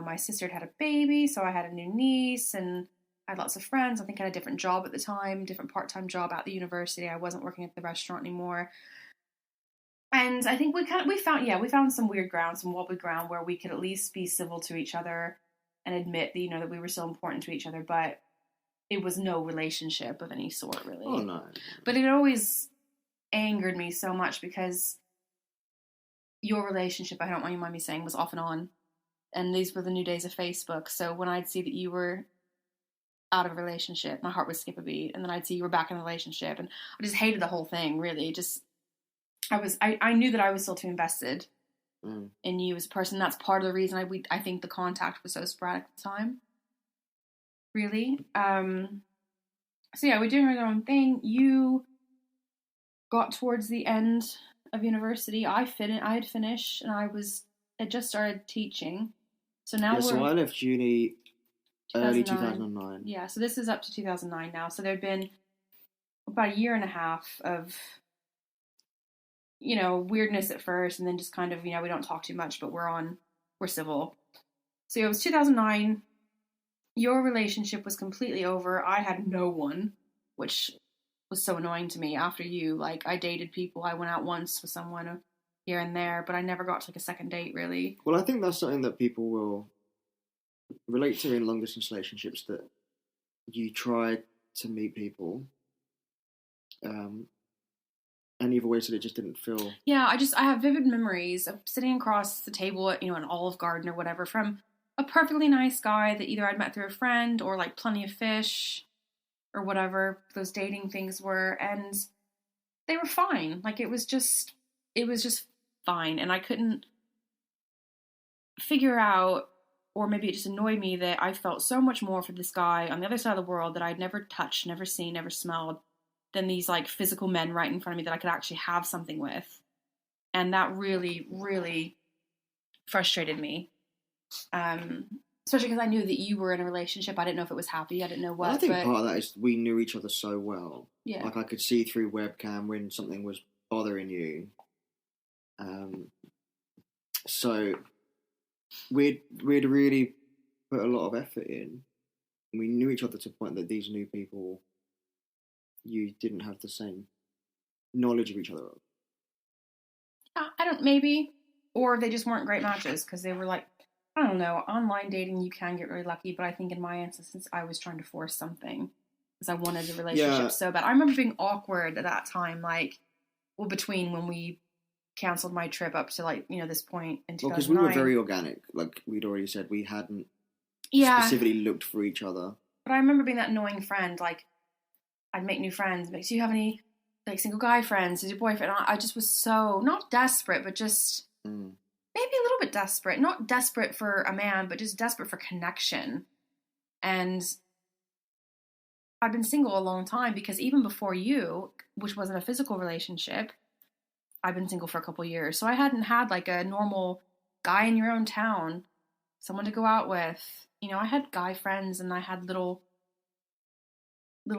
my sister had a baby, so I had a new niece, and I had lots of friends. I think I had a different job at the time, different part-time job at the university. I wasn't working at the restaurant anymore. And I think we found some weird ground, some wobbly ground where we could at least be civil to each other and admit that, that we were still important to each other, but it was no relationship of any sort, really. Oh, no. But it always angered me so much because your relationship, I don't mind me saying, was off and on. And these were the new days of Facebook. So when I'd see that you were out of a relationship, my heart would skip a beat. And then I'd see you were back in a relationship. And I just hated the whole thing, really. I knew that I was still too invested in you as a person. That's part of the reason I think the contact was so sporadic at the time. Really. So yeah, we're doing our own thing. You got towards the end of university. I had finished, and I had just started teaching. So now so I left uni early 2009. Yeah, so this is up to 2009 now. So there'd been about a year and a half of weirdness at first, and then just kind of, we don't talk too much, but we're civil. So it was 2009. Your relationship was completely over. I had no one, which was so annoying to me after you. Like, I dated people. I went out once with someone here and there, but I never got to a second date, really. Well, I think that's something that people will relate to in long distance relationships, that you try to meet people, and you've always said it just didn't feel... Yeah, I have vivid memories of sitting across the table at, an Olive Garden or whatever from a perfectly nice guy that either I'd met through a friend or like Plenty of Fish or whatever those dating things were, and they were fine. Like, it was just fine, and I couldn't figure out, or maybe it just annoyed me, that I felt so much more for this guy on the other side of the world that I'd never touched, never seen, never smelled, than these like physical men right in front of me that I could actually have something with. And that really, really frustrated me. Especially because I knew that you were in a relationship. I didn't know if it was happy. I didn't know what. I think part of that is we knew each other so well. Yeah. Like, I could see through webcam when something was bothering you. So we'd really put a lot of effort in. We knew each other to the point that these new people, you didn't have the same knowledge of each other. I don't, maybe. Or they just weren't great matches because they were like, I don't know, online dating, you can get really lucky, but I think in my instance, I was trying to force something because I wanted a relationship so bad. I remember being awkward at that time, like, between when we canceled my trip up to, like, this point in 2009. Well, because we were very organic. Like, we'd already said, we hadn't specifically looked for each other. But I remember being that annoying friend, like, I'd make new friends. Like, do you have any, like, single guy friends? Is your boyfriend? I just was so, not desperate, but just... maybe a little bit desperate. Not desperate for a man, but just desperate for connection. And I've been single a long time because even before you, which wasn't a physical relationship, I've been single for a couple years. So I hadn't had like a normal guy in your own town, someone to go out with. I had guy friends and I had little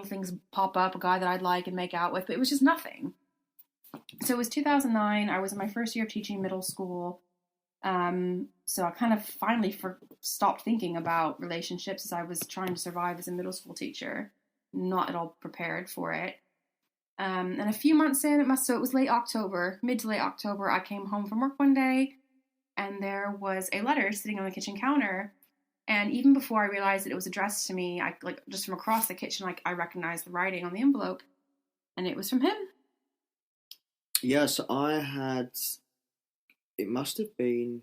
things pop up, a guy that I'd like and make out with, but it was just nothing. So it was 2009. I was in my first year of teaching middle school. So I kind of finally stopped thinking about relationships as I was trying to survive as a middle school teacher. not at all prepared for it. And a few months in, so it was late October, mid to late October, I came home from work one day, and there was a letter sitting on the kitchen counter. And even before I realized that it was addressed to me, I just from across the kitchen, I recognized the writing on the envelope, and it was from him. Yeah, so it must have been,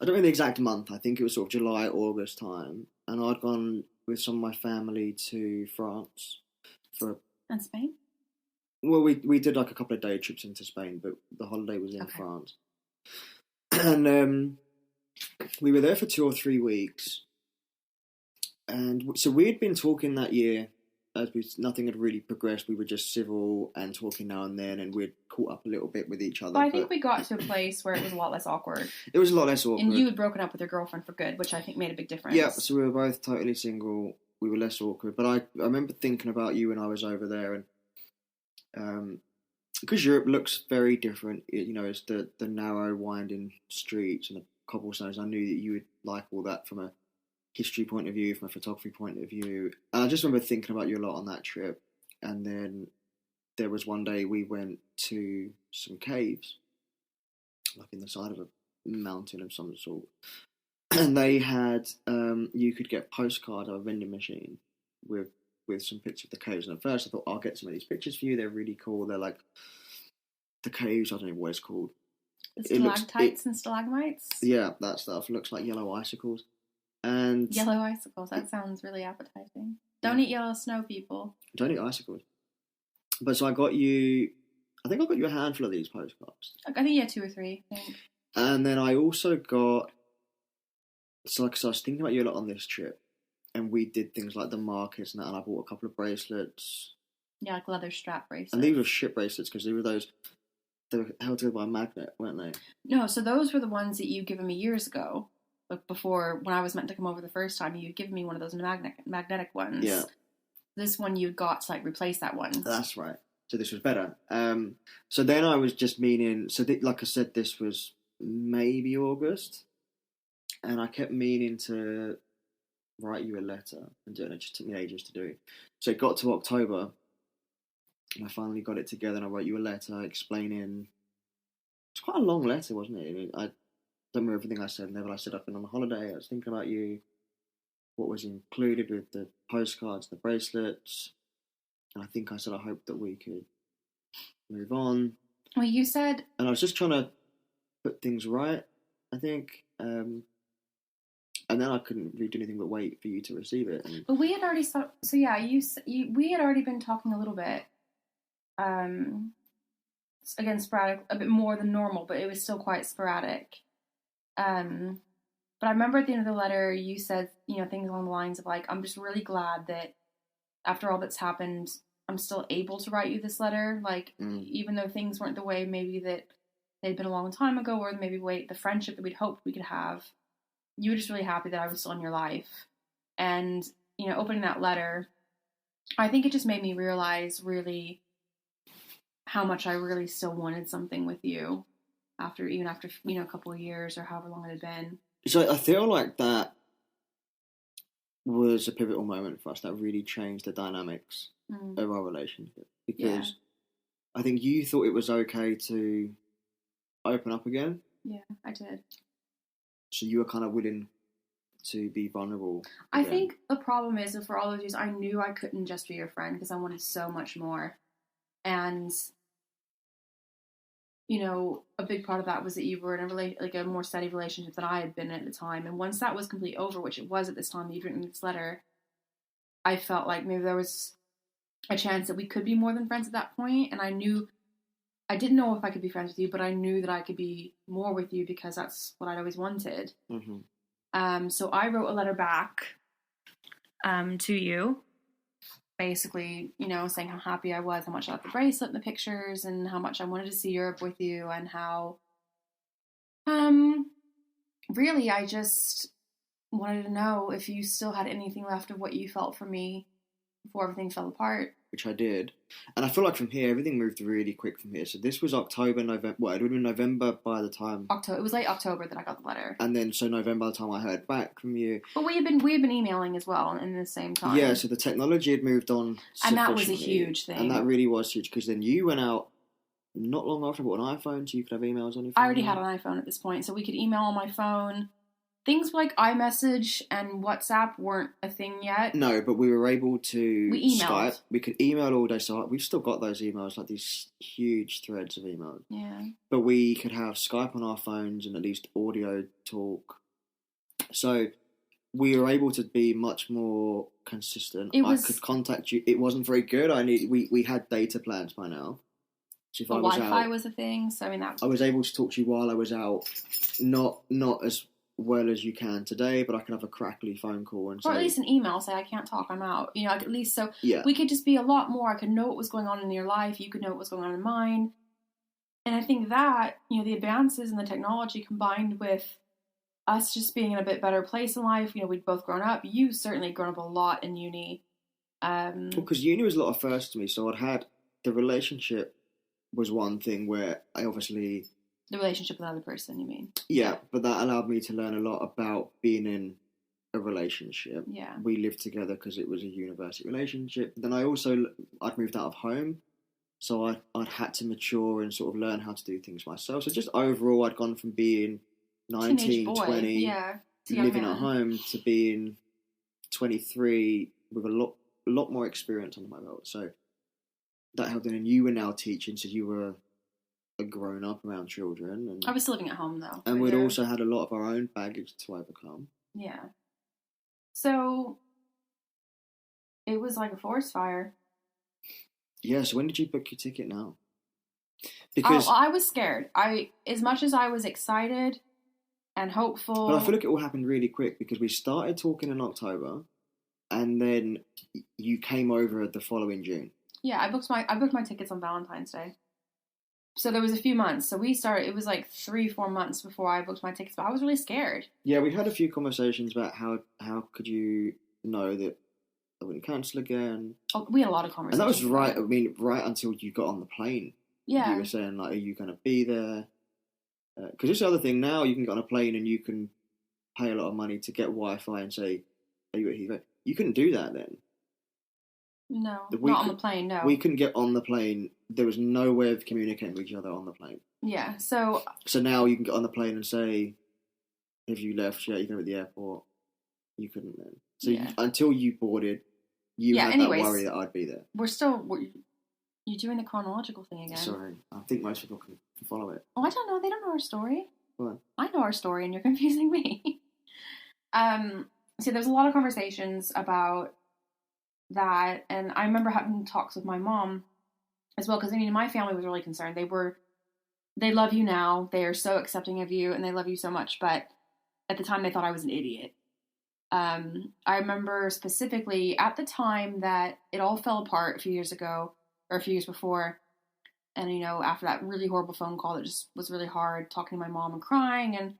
I don't know the exact month, I think it was sort of July, August time, and I'd gone with some of my family to France And Spain? Well, we did like a couple of day trips into Spain, but the holiday was in France. And we were there for 2 or 3 weeks. And so we had been talking that year, nothing had really progressed. We were just civil and talking now and then, and we'd caught up a little bit with each other. But I think we got to a place where it was a lot less awkward. It was a lot less awkward. And you had broken up with your girlfriend for good, which I think made a big difference. Yeah, so we were both totally single. We were less awkward. But I remember thinking about you when I was over there, and because Europe looks very different, it's the narrow, winding streets and the cobblestones. I knew that you would like all that from a history point of view, from a photography point of view. And I just remember thinking about you a lot on that trip. And then there was one day we went to some caves, like in the side of a mountain of some sort. And they had, you could get postcard of a vending machine with some pictures of the caves. And at first I thought, I'll get some of these pictures for you. They're really cool. They're like the caves, I don't know what it's called. The stalactites and stalagmites? Yeah, that stuff. Looks like yellow icicles. And yellow icicles, that sounds really appetizing. Don't eat yellow snow, people. Don't eat icicles. But so I got you a handful of these postcards. I think you had 2 or 3, I think. And then I also got, so I was thinking about you a lot on this trip, and we did things like the markets and that, and I bought a couple of bracelets. Yeah, like leather strap bracelets. And these were shit bracelets because they were held together by a magnet, weren't they? No, so those were the ones that you'd given me years ago. Like before, when I was meant to come over the first time, you'd given me one of those magnetic ones. Yeah. This one you'd got to replace that one. That's right. So this was better. So then I was just meaning, like I said, this was maybe August, and I kept meaning to write you a letter and do it. It just took me ages to do. So it got to October, and I finally got it together, and I wrote you a letter explaining. It's quite a long letter, wasn't it? I don't remember everything I said in there, but I said I've been on a holiday, I was thinking about you, what was included with the postcards, the bracelets, and I think I said I hoped that we could move on. Well, you said... And I was just trying to put things right, I think, and then I couldn't really do anything but wait for you to receive it. But we had already... So yeah, we had already been talking a little bit, again, sporadic, a bit more than normal, but it was still quite sporadic. But I remember at the end of the letter, you said, things along the lines of I'm just really glad that after all that's happened, I'm still able to write you this letter. Even though things weren't the way maybe that they'd been a long time ago, or maybe the friendship that we'd hoped we could have, you were just really happy that I was still in your life. And, opening that letter, I think it just made me realize really how much I really still wanted something with you. After a couple of years or however long it had been. So I feel like that was a pivotal moment for us that really changed the dynamics of our relationship, because I think you thought it was okay to open up again. Yeah, I did. So you were kind of willing to be vulnerable again. I think the problem is that for all those years, I knew I couldn't just be your friend because I wanted so much more. And a big part of that was that you were in a more steady relationship than I had been at the time. And once that was completely over, which it was at this time that you'd written this letter, I felt like maybe there was a chance that we could be more than friends at that point. And I didn't know if I could be friends with you, but I knew that I could be more with you because that's what I'd always wanted. Mm-hmm. So I wrote a letter back to you. Basically, saying how happy I was, how much I loved the bracelet and the pictures, and how much I wanted to see Europe with you, and how, really, I just wanted to know if you still had anything left of what you felt for me before everything fell apart. which I did. And I feel like from here, everything moved really quick from here. So this was October, November. Well, it would have been November by the time. October. It was late October that I got the letter. And then, so November by the time I heard back from you. But we had been emailing as well in the same time. Yeah, so the technology had moved on. And that was a huge thing. And that really was huge, because then you went out not long after I bought an iPhone, so you could have emails on your phone. I already had an iPhone at this point, so we could email on my phone. Things like iMessage and WhatsApp weren't a thing yet. No, but we were able to we emailed. Skype. We could email all day, so we've still got those emails, like these huge threads of emails. Yeah. But we could have Skype on our phones and at least audio talk. So we were able to be much more consistent. I could contact you. It wasn't very good. We had data plans by now. So if I was Wi-Fi out, was a thing, so I mean that. I was able to talk to you while I was out, not as well as you can today, but I can have a crackly phone call and or at least an email, say I can't talk, I'm out. You know, at least so yeah. We could just be a lot more. I could know what was going on in your life. You could know what was going on in mine. And I think that, you know, the advances in the technology combined with us just being in a bit better place in life. You know, we'd both grown up. You've certainly grown up a lot in uni. Because uni was a lot of first to me, so I'd had the relationship was one thing where I obviously. The relationship with another person, you mean? Yeah, but that allowed me to learn a lot about being in a relationship. Yeah. We lived together because it was a university relationship. Then I'd moved out of home, so I'd had to mature and sort of learn how to do things myself. So just overall, I'd gone from being 19, 20, yeah, living at home, to being 23 with a lot more experience under my belt. So that helped. And you were now teaching, so you were a grown up around children, and I was still living at home though. And we'd also had a lot of our own baggage to overcome. Yeah. So it was like a forest fire. Yeah, so when did you book your ticket now? Because I was scared. As much as I was excited and hopeful. But I feel like it all happened really quick, because we started talking in October and then you came over the following June. Yeah, I booked my tickets on Valentine's Day. So there was a few months. So it was like 3-4 months before I booked my tickets, but I was really scared. Yeah, we had a few conversations about how could you know that I wouldn't cancel again. Oh, we had a lot of conversations. And that was right, I mean, right until you got on the plane. Yeah. You were saying, like, are you going to be there? Because this other thing, now you can get on a plane and you can pay a lot of money to get Wi-Fi and say, are you at Heathrow? You couldn't do that then. No, not on the plane, no. We couldn't get on the plane. There was no way of communicating with each other on the plane. Yeah, so now you can get on the plane and say, if you left, yeah, you're going to be at the airport. You couldn't then. So until you boarded, you had that worry that I'd be there. You're doing the chronological thing again. Sorry, I think most people can follow it. Oh, I don't know. They don't know our story. What? I know our story, and you're confusing me. So there's a lot of conversations about that, and I remember having talks with my mom as well, because I mean, my family was really concerned. They love you now. They are so accepting of you, and they love you so much. But at the time, they thought I was an idiot. I remember specifically at the time that it all fell apart a few years ago, or a few years before, and you know, after that really horrible phone call that just was really hard, talking to my mom and crying, and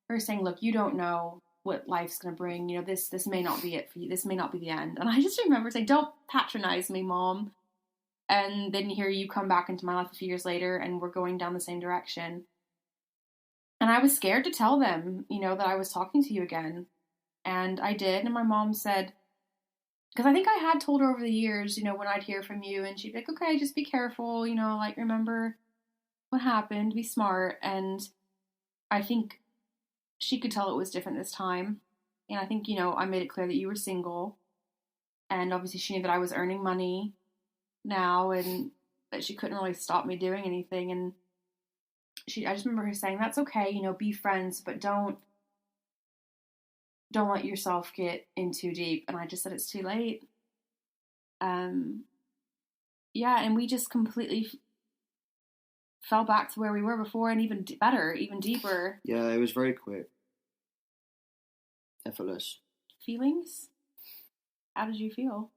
her saying, "Look, you don't know what life's going to bring. You know, this may not be it for you. This may not be the end." And I just remember saying, "Don't patronize me, Mom." And then here you come back into my life a few years later, and we're going down the same direction. And I was scared to tell them, you know, that I was talking to you again. And I did. And my mom said, because I think I had told her over the years, you know, when I'd hear from you, and she'd be like, "Okay, just be careful, you know, like, remember what happened, be smart." And I think she could tell it was different this time. And I think, you know, I made it clear that you were single. And obviously she knew that I was earning money now, and that she couldn't really stop me doing anything. And I just remember her saying, "That's okay, you know, be friends, but don't let yourself get in too deep." And I just said, it's too late. Yeah, and we just completely fell back to where we were before, and even better, even deeper. Yeah, it was very quick. Effortless. Feelings? How did you feel?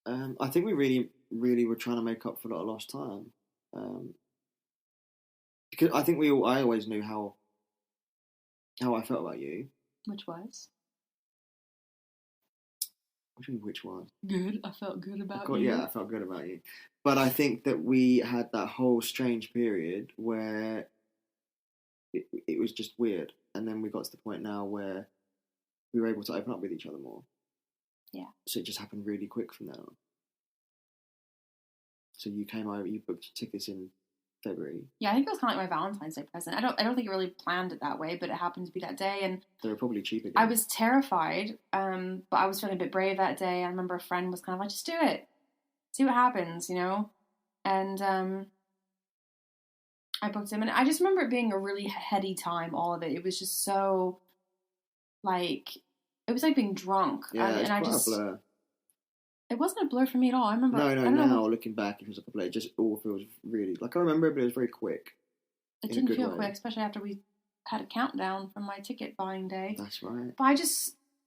I think we really, really were trying to make up for that lost time. Because I think I always knew how I felt about you. Which was? Which one? Good. I felt good about you. Yeah, I felt good about you. But I think that we had that whole strange period where it was just weird. And then we got to the point now where we were able to open up with each other more. Yeah. So it just happened really quick from then on. So you came over, you booked your tickets in February. Yeah, I think it was kind of like my Valentine's Day present. I don't think it really planned it that way, but it happened to be that day, and they were probably cheap again. I was terrified, but I was feeling a bit brave that day. I remember a friend was kind of like, "Just do it, see what happens," you know. And I booked him, and I just remember it being a really heady time. All of it, it was just so like it was like being drunk. Yeah, it's quite a blur. It wasn't a blur for me at all. I remember. No, now looking back, it was like a blur. It just all feels really like I remember it, but it was very quick. It didn't feel quick, especially after we had a countdown from my ticket buying day. That's right. But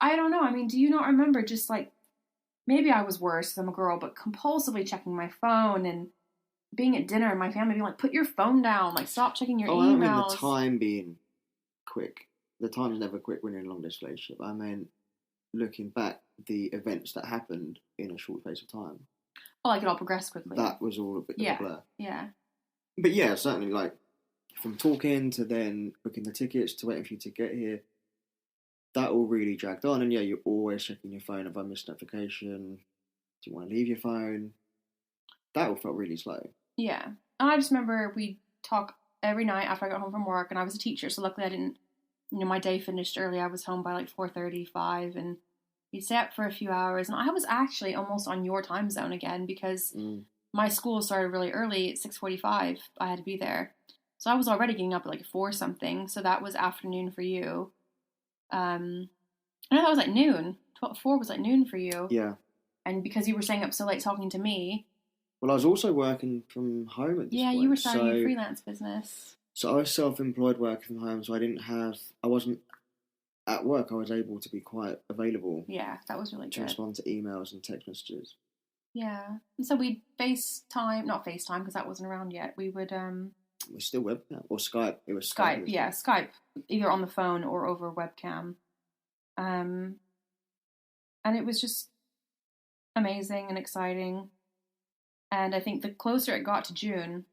I don't know. I mean, do you not remember just like maybe I was worse because I'm a girl, but compulsively checking my phone and being at dinner and my family being like, "Put your phone down, like stop checking your emails." I don't mean the time being quick. The time's never quick when you're in a long distance relationship. I mean, looking back, the events that happened in a short space of time. Oh, like it all progressed quickly. That was all a bit of a blur. Yeah. But yeah, certainly, like, from talking to then booking the tickets to waiting for you to get here, that all really dragged on. And yeah, you're always checking your phone. If I missed a notification, do you want to leave your phone? That all felt really slow. Yeah. And I just remember we'd talk every night after I got home from work, and I was a teacher, so luckily I didn't, my day finished early. I was home by like 4:35, and we'd stay up for a few hours. And I was actually almost on your time zone again because my school started really early at 6:45. I had to be there. So I was already getting up at like 4 something. So that was afternoon for you. And I thought it was like noon. 4 was like noon for you. Yeah. And because you were staying up so late talking to me. Well, I was also working from home at this point. Yeah, you were starting a freelance business. So I was self-employed working from home. So I wasn't at work. I was able to be quite available. Yeah, that was really good. To respond to emails and text messages. Yeah. And so we'd not FaceTime because that wasn't around yet. We would... We're still webcam or Skype. It was Skype. Yeah, Skype, either on the phone or over webcam. And it was just amazing and exciting. And I think the closer it got to June,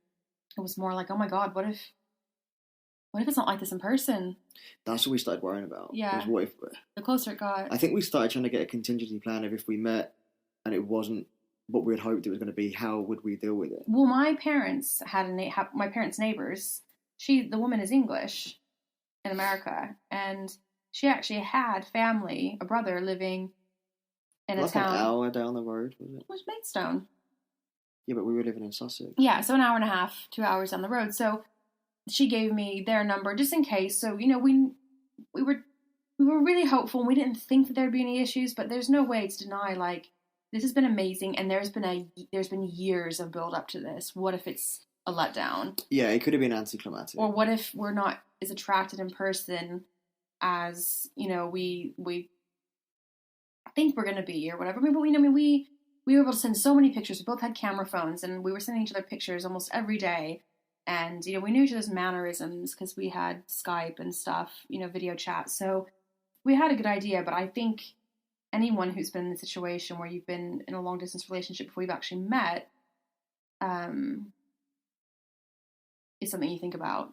it was more like, oh my God, what if it's not like this in person? That's what we started worrying about. Yeah. What if the closer it got? I think we started trying to get a contingency plan of if we met and it wasn't what we had hoped it was going to be, how would we deal with it? Well, my parents had my parents' neighbors. The woman is English in America, and she actually had family, a brother living in a town. Like an hour down the road, was it? It was Maidstone. Yeah, but we were living in Sussex. Yeah, so an hour and a half, 2 hours down the road. So she gave me their number just in case. So we were really hopeful, and we didn't think that there'd be any issues. But there's no way to deny like. This has been amazing, and there's been years of build up to this. What if it's a letdown? Yeah, it could have been anticlimactic. Or what if we're not as attracted in person as we think we're going to be, or whatever. But we were able to send so many pictures. We both had camera phones, and we were sending each other pictures almost every day. And we knew each other's mannerisms because we had Skype and stuff, video chat. So we had a good idea. But I think anyone who's been in a situation where you've been in a long distance relationship before you've actually met, is something you think about.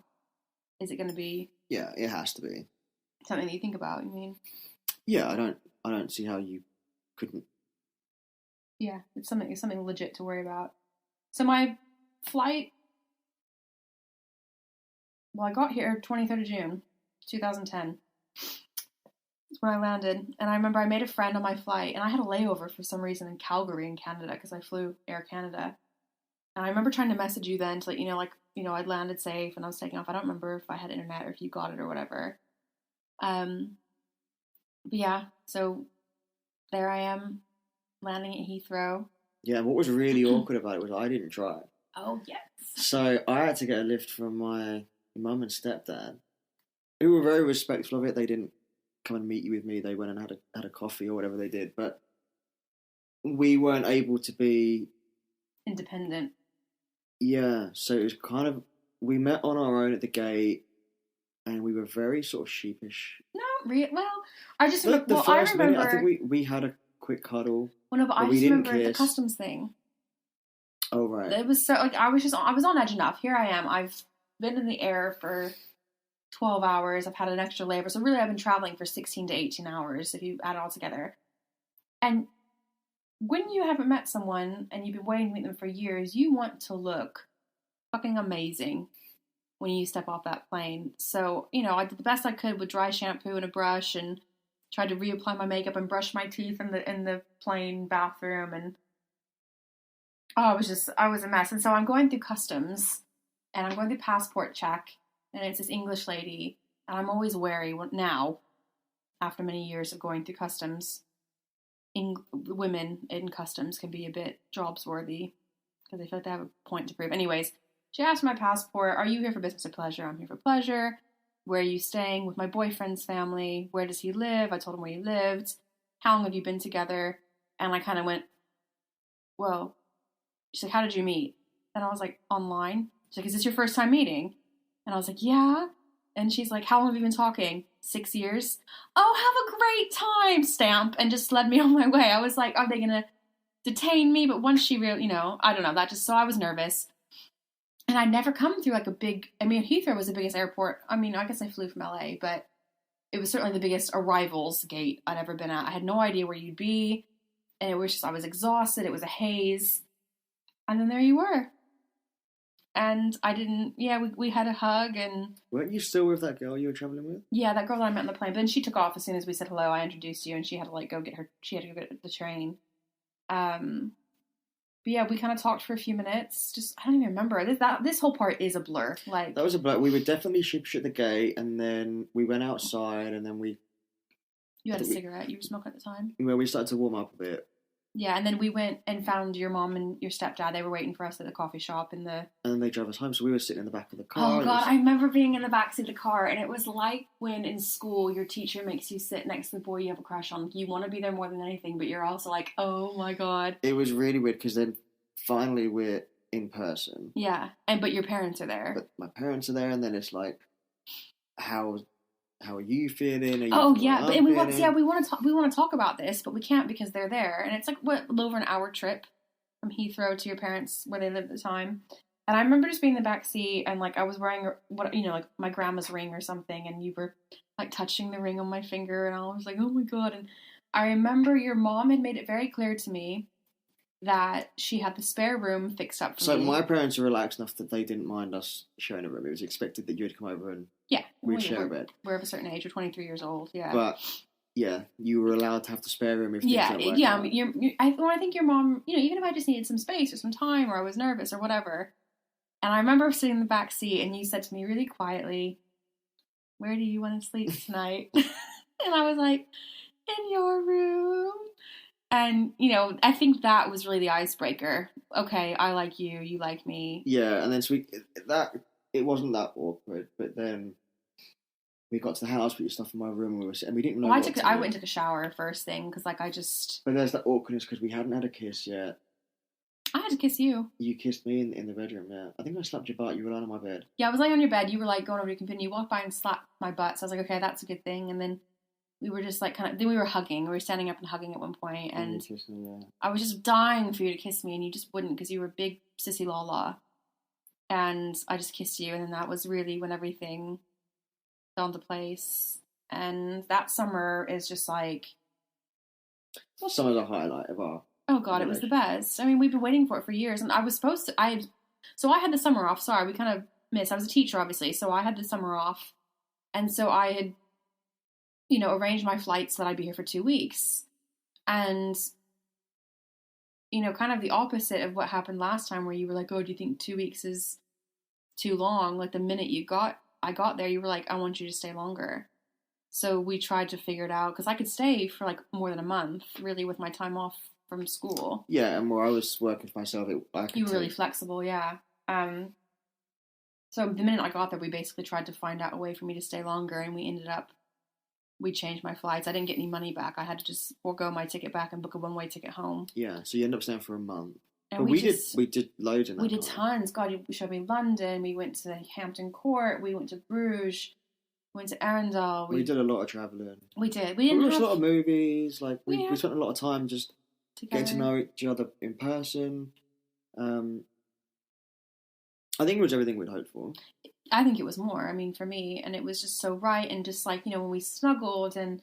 Is it going to be? Yeah, it has to be something that you think about. You mean? Yeah, I don't see how you couldn't. Yeah, it's something legit to worry about. So my flight. Well, I got here 23rd of June, 2010. When I landed, and I remember I made a friend on my flight, and I had a layover for some reason in Calgary in Canada because I flew Air Canada. And I remember trying to message you then to let you know, I'd landed safe and I was taking off. I don't remember if I had internet or if you got it or whatever. But yeah, so there I am landing at Heathrow. Yeah, and what was really awkward about it was I didn't drive. Oh yes. So I had to get a lift from my mum and stepdad, who were very respectful of it. They didn't come and meet you with me. They went and had a coffee or whatever they did, but we weren't able to be independent. Yeah, so it was kind of, we met on our own at the gate, and we were very sort of sheepish. No, well, I just I remember. Minute, I think we had quick cuddle. Well, no, but I just remember the customs thing. Oh, right. It was so, like, I was on edge enough. Here I am. I've been in the air for 12 hours. I've had an extra labor. So really, I've been traveling for 16 to 18 hours if you add it all together. And when you haven't met someone and you've been waiting to meet them for years, you want to look fucking amazing when you step off that plane. So, you know, I did the best I could with dry shampoo and a brush and tried to reapply my makeup and brush my teeth in the plane bathroom. And I was a mess. And so I'm going through customs and I'm going through passport check, and it's this English lady. And I'm always wary now, after many years of going through customs. Women in customs can be a bit jobs-worthy because they feel like they have a point to prove. Anyways, she asked my passport, are you here for business or pleasure? I'm here for pleasure. Where are you staying? With my boyfriend's family. Where does he live? I told him where he lived. How long have you been together? And I kind of went, well, she's like, how did you meet? And I was like, online. She's like, is this your first time meeting? And I was like, yeah. And she's like, how long have you been talking? 6 years. Oh, have a great time, stamp. And just led me on my way. I was like, are they going to detain me? But once she really, you know, I don't know, that just, so I was nervous. And I'd never come through like a big, I mean, Heathrow was the biggest airport. I mean, I guess I flew from LA, but it was certainly the biggest arrivals gate I'd ever been at. I had no idea where you'd be. And it was just, I was exhausted. It was a haze. And then there you were. And I didn't, we had a hug. And weren't you still with that girl you were traveling with? Yeah, that girl that I met on the plane. But then she took off as soon as we said hello. I introduced you, and she had to go get the train. But yeah, we kind of talked for a few minutes. Just, I don't even remember. This whole part is a blur. Like, that was a blur. We were definitely ship at the gate, and then we went outside, and then we... You had a cigarette. You were smoking at the time? Well, we started to warm up a bit. Yeah, and then we went and found your mom and your stepdad. They were waiting for us at the coffee shop in the... And then they drove us home, so we were sitting in the back of the car. Oh, God, I remember being in the backseat of the car, and it was like when in school your teacher makes you sit next to the boy you have a crush on. You want to be there more than anything, but you're also like, oh, my God. It was really weird, because then finally we're in person. Yeah, but your parents are there. But my parents are there, and then it's like, how are you feeling? We want to talk about this, but we can't because they're there, and it's like a little over an hour trip from Heathrow to your parents where they lived at the time. And I remember just being in the back seat, and like I was wearing like my grandma's ring or something, and you were like touching the ring on my finger, and I was like, oh my God. And I remember your mom had made it very clear to me that she had the spare room fixed up for me. So my parents were relaxed enough that they didn't mind us sharing a room. It was expected that you would come over and we'd share a bed. We're of a certain age. We're 23 years old, yeah. But, yeah, you were allowed to have the spare room if things weren't working out. I think your mom, even if I just needed some space or some time or I was nervous or whatever. And I remember sitting in the back seat and you said to me really quietly, where do you want to sleep tonight? And I was like, in your room. And, I think that was really the icebreaker. Okay, I like you, you like me. Yeah, and then it wasn't that awkward, but then we got to the house, put your stuff in my room, and we didn't know I went and took a shower first thing, because, But there's that awkwardness, because we hadn't had a kiss yet. I had to kiss you. You kissed me in the bedroom, yeah. I think I slapped your butt, you were lying on my bed. Yeah, I was laying on your bed, you were, going over to your computer, you walked by and slapped my butt, so I was like, okay, that's a good thing, and then... We were just then we were hugging. We were standing up and hugging at one point, and you kissed me, yeah. I was just dying for you to kiss me, and you just wouldn't because you were big sissy la. And I just kissed you, and then that was really when everything fell into place. And that summer is just like... That summer's a highlight of our... Oh, God, it was the best. I mean, we've been waiting for it for years, and I was supposed to... So I had the summer off. Sorry, we kind of missed. I was a teacher, obviously, so I had the summer off. And so I had... arranged my flights so that I'd be here for 2 weeks. And, kind of the opposite of what happened last time where you were like, oh, do you think 2 weeks is too long? Like the minute I got there, you were like, I want you to stay longer. So we tried to figure it out because I could stay for like more than a month, really, with my time off from school. Yeah, and where I was working for myself, you were really flexible, yeah. So the minute I got there, we basically tried to find out a way for me to stay longer, and we changed my flights. I didn't get any money back. I had to just forego my ticket back and book a one-way ticket home. Yeah, so you end up staying for a month. And but we did loads in that. We did tons. God, you showed me London. We went to Hampton Court. We went to Bruges. went to Arundel. We did a lot of travelling. We did. We watched a lot of movies. Like we Yeah. spent a lot of time just Together. getting to know each other in person. I think it was everything we'd hoped for. I think it was more. I mean, for me, and it was just so right, and just like, you know, when we snuggled and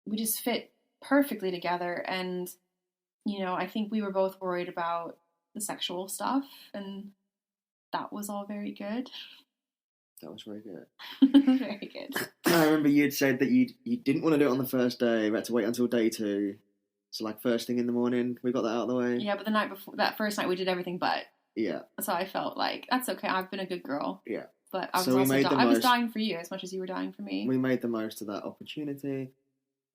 we just fit perfectly together. And, you know, I think we were both worried about the sexual stuff, and that was all very good. That was very good. Very good. I remember you'd said that you didn't want to do it on the first day. We had to wait until day 2. So, like, first thing in the morning, we got that out of the way. Yeah, but the night before, that first night, we did everything but. Yeah. So I felt like, that's okay, I've been a good girl. Yeah. But I was I was dying for you as much as you were dying for me. We made the most of that opportunity.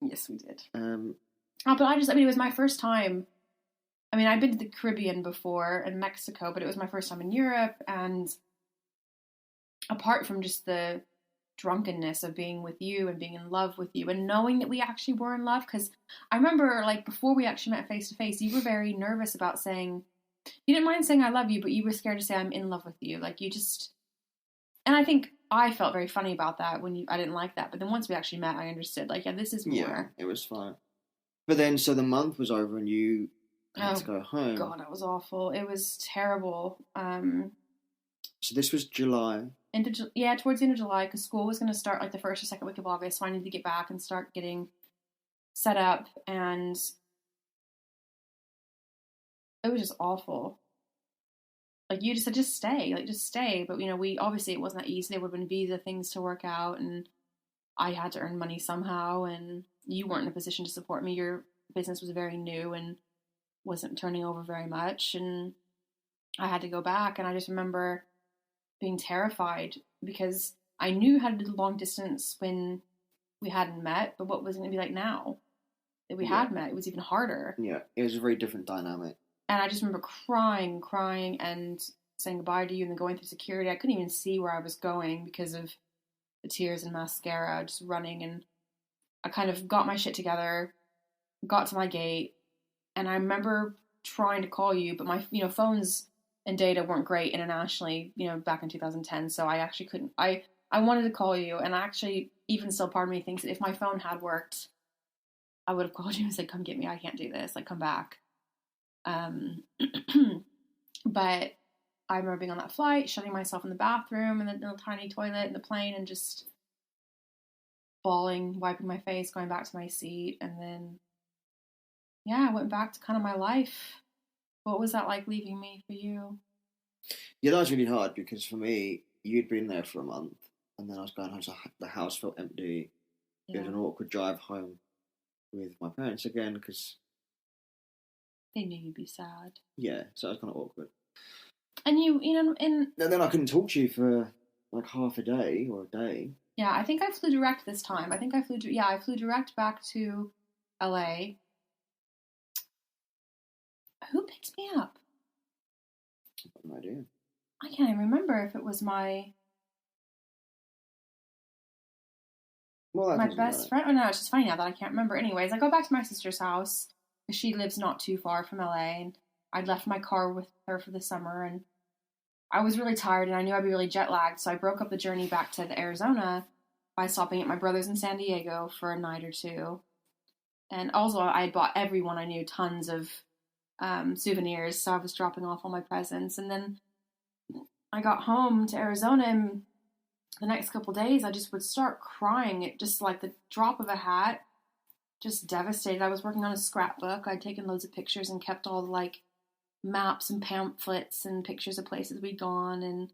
Yes, we did. But it was my first time. I mean, I'd been to the Caribbean before and Mexico, but it was my first time in Europe, and apart from just the drunkenness of being with you and being in love with you and knowing that we actually were in love, because I remember, like, before we actually met face to face, you were very nervous about saying, you didn't mind saying I love you, but you were scared to say I'm in love with you. Like, you just, and I think I felt very funny about that I didn't like that, but then once we actually met, I understood, like, yeah, this is more. Yeah, it was fine. But then, so the month was over and you had to go home. God, that was awful. It was terrible. So this was July. Towards the end of July, because school was going to start like the first or second week of August, so I needed to get back and start getting set up, and it was just awful. Like, you just said, just stay. But, you know, it wasn't that easy. There would have been visa things to work out, and I had to earn money somehow, and you weren't in a position to support me. Your business was very new and wasn't turning over very much, and I had to go back, and I just remember being terrified because I knew how to do long distance when we hadn't met, but what was it going to be like now that we had met? It was even harder. Yeah, it was a very different dynamic. And I just remember crying and saying goodbye to you and then going through security. I couldn't even see where I was going because of the tears and mascara just running, and I kind of got my shit together, got to my gate, and I remember trying to call you, but my, you know, phones and data weren't great internationally, you know, back in 2010, so I actually couldn't. I wanted to call you, and I actually, even still, part of me thinks that if my phone had worked, I would have called you and said, come get me, I can't do this, like, come back. But I remember being on that flight, shutting myself in the bathroom in the little tiny toilet in the plane, and just bawling, wiping my face, going back to my seat, and then, yeah, I went back to kind of my life. What was that like, leaving me for you? Yeah, that was really hard because for me, you'd been there for a month, and then I was going home, so the house felt empty. Yeah. It was an awkward drive home with my parents again because they knew you'd be sad. Yeah, so it was kind of awkward. And and then I couldn't talk to you for like half a day or a day. Yeah, I think I flew direct this time. I flew direct back to LA. Who picked me up? I have no idea. I can't even remember if it was my best friend. Oh no, it's just funny now that I can't remember. Anyways, I go back to my sister's house because she lives not too far from LA, and I'd left my car with her for the summer, and I was really tired, and I knew I'd be really jet lagged, so I broke up the journey back to Arizona by stopping at my brother's in San Diego for a night or two. And also, I had bought everyone I knew tons of souvenirs, so I was dropping off all my presents. And then I got home to Arizona, and the next couple days I just would start crying. It just like the drop of a hat, just devastated. I was working on a scrapbook. I'd taken loads of pictures and kept all the like maps and pamphlets and pictures of places we'd gone, and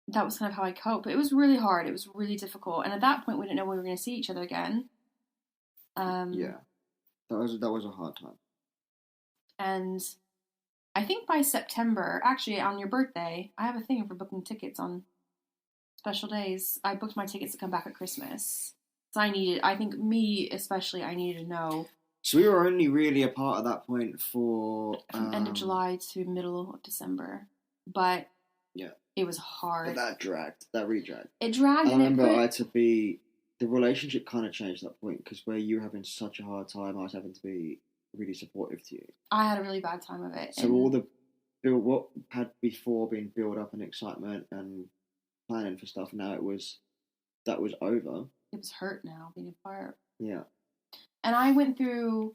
that was kind of how I coped. But it was really hard. It was really difficult. And at that point, we didn't know when we were going to see each other again. Yeah, that was a hard time. And I think by September, actually on your birthday, I have a thing for booking tickets on special days. I booked my tickets to come back at Christmas. So I think me especially, I needed to know. So we were only really apart at that point from end of July to middle of December. But yeah, it was hard. But that really dragged. It dragged. I remember I had to be, the relationship kind of changed at that point because where you were having such a hard time, I was having to be really supportive to you. I had a really bad time of it. So what had before been build up and excitement and planning for stuff, now it was that was over. It was hurt now, being apart. Yeah. And I went through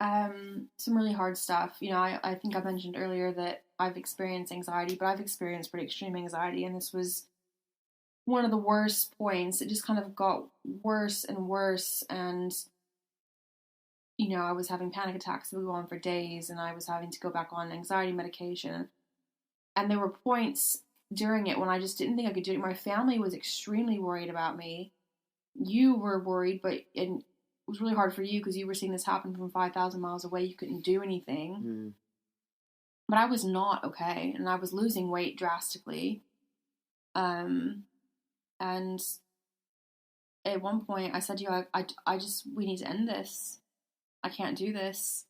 some really hard stuff. You know, I think I mentioned earlier that I've experienced anxiety, but I've experienced pretty extreme anxiety, and this was one of the worst points. It just kind of got worse and worse, and you know, I was having panic attacks that would go on for days, and I was having to go back on anxiety medication. And there were points during it when I just didn't think I could do it. My family was extremely worried about me. You were worried, but it was really hard for you because you were seeing this happen from 5,000 miles away. You couldn't do anything. Mm. But I was not okay, and I was losing weight drastically. And at one point I said to you, I just, we need to end this. I can't do this.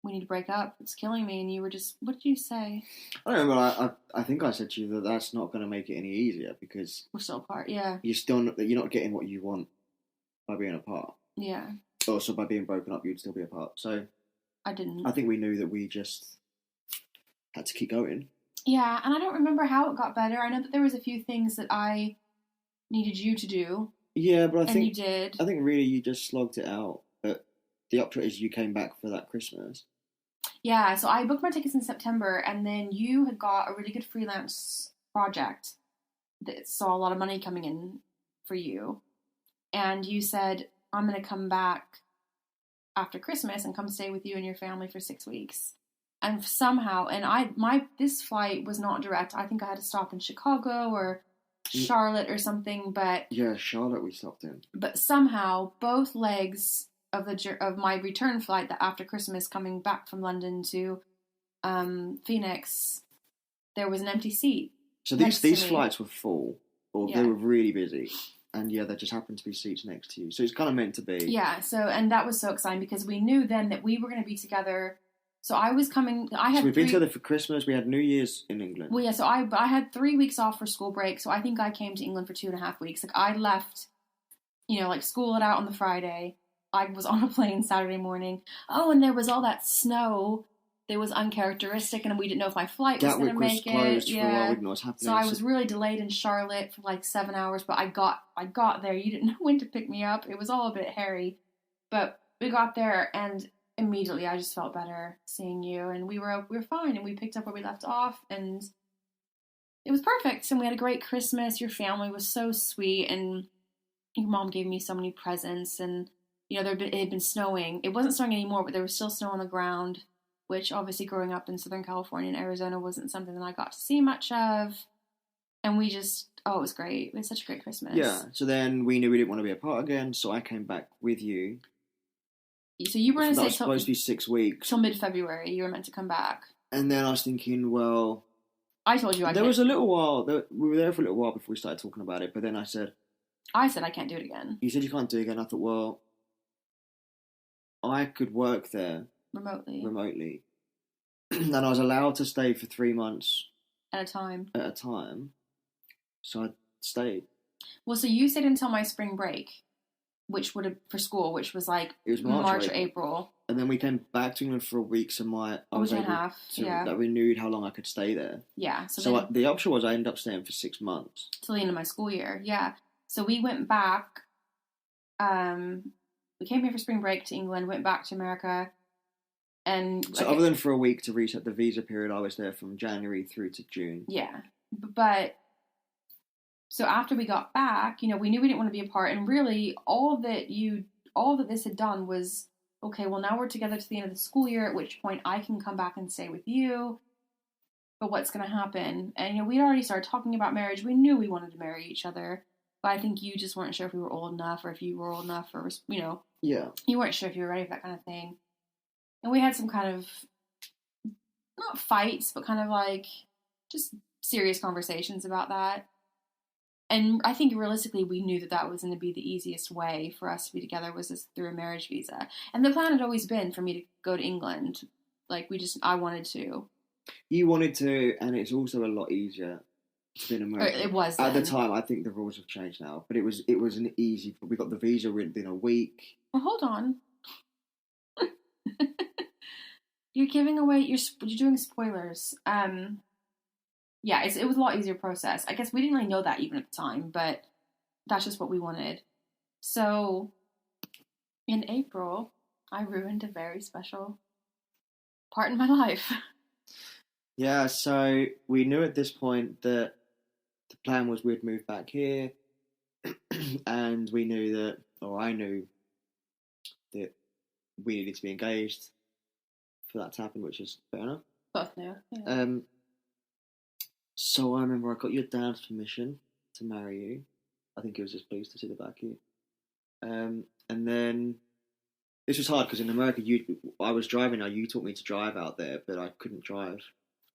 We need to break up. It's killing me. And you were just, what did you say? I don't remember. I think I said to you that that's not going to make it any easier because we're still apart. Yeah. You're not getting what you want by being apart. Yeah. Also, by being broken up, you'd still be apart. So I didn't. I think we knew that we just had to keep going. Yeah, and I don't remember how it got better. I know that there was a few things that I needed you to do. Yeah, but I think you did. I think really you just slogged it out. But the upshot is you came back for that Christmas. Yeah, so I booked my tickets in September, and then you had got a really good freelance project that saw a lot of money coming in for you. And you said, I'm going to come back after Christmas and come stay with you and your family for 6 weeks. And somehow, this flight was not direct. I think I had to stop in Chicago or Charlotte or something, but... Yeah, Charlotte we stopped in. But somehow, both legs of my return flight that after Christmas coming back from London to Phoenix, there was an empty seat. So these flights were full, or they were really busy. And yeah, there just happened to be seats next to you. So it's kind of meant to be. Yeah, and that was so exciting because we knew then that we were going to be together. So I was coming, So we've been together for Christmas, we had New Year's in England. Well, yeah, so I had 3 weeks off for school break, so I think I came to England for 2.5 weeks. Like, I left, school it out on the Friday. I was on a plane Saturday morning. Oh, and there was all that snow that was uncharacteristic, and we didn't know if my flight was going to make it. Gatwick was closed for a while, we didn't know what's happening. So I was really delayed in Charlotte for 7 hours, but I got there. You didn't know when to pick me up. It was all a bit hairy, but we got there, and immediately I just felt better seeing you, and we were fine, and we picked up where we left off, and it was perfect. And we had a great Christmas. Your family was so sweet, and your mom gave me so many presents, and it had been snowing. It wasn't snowing anymore, but there was still snow on the ground, which obviously growing up in Southern California and Arizona wasn't something that I got to see much of. And we just, it was great. It was such a great Christmas. Yeah, so then we knew we didn't want to be apart again, so I came back with you. So you were going to say... That was supposed to be 6 weeks. Till mid-February, you were meant to come back. And then I was thinking, well... I told you I There was a little while, we were there for a little while before we started talking about it, but then I said I can't do it again. You said you can't do it again. I thought, well, I could work there. Remotely. And I was allowed to stay for 3 months. At a time. So I stayed. Well, so you stayed until my spring break, which would have, for school, which was it was March or April. And then we came back to England for a week, so I was able to renewed how long I could stay there. Yeah. So the option was I ended up staying for 6 months. Till the end of my school year, yeah. So we went back, we came here for spring break to England, went back to America, and... So other than for a week to reset the visa period, I was there from January through to June. Yeah, but... So after we got back, we knew we didn't want to be apart, and really all that this had done was, okay, well now we're together to the end of the school year, at which point I can come back and stay with you, but what's going to happen? And, we'd already started talking about marriage. We knew we wanted to marry each other, but I think you just weren't sure if we were old enough, or if you were old enough, or, Yeah. You weren't sure if you were ready for that kind of thing. And we had some kind of, not fights, but kind of just serious conversations about that. And I think realistically we knew that was going to be the easiest way for us to be together was just through a marriage visa. And the plan had always been for me to go to England. I wanted to. You wanted to, and it's also a lot easier to be in America. It was then. At the time, I think the rules have changed now, but it was an easy, we got the visa within a week. Well, hold on. You're giving away, you're doing spoilers. Yeah, it was a lot easier process. I guess we didn't really know that even at the time, but that's just what we wanted. So in April, I ruined a very special part in my life. Yeah, so we knew at this point that the plan was we'd move back here, and we knew that, or I knew that we needed to be engaged for that to happen, which is fair enough. Both knew. Yeah. So I remember I got your dad's permission to marry you. I think he was just pleased to see the back of you. And then this was hard because in America, I was driving. Now you taught me to drive out there, but I couldn't drive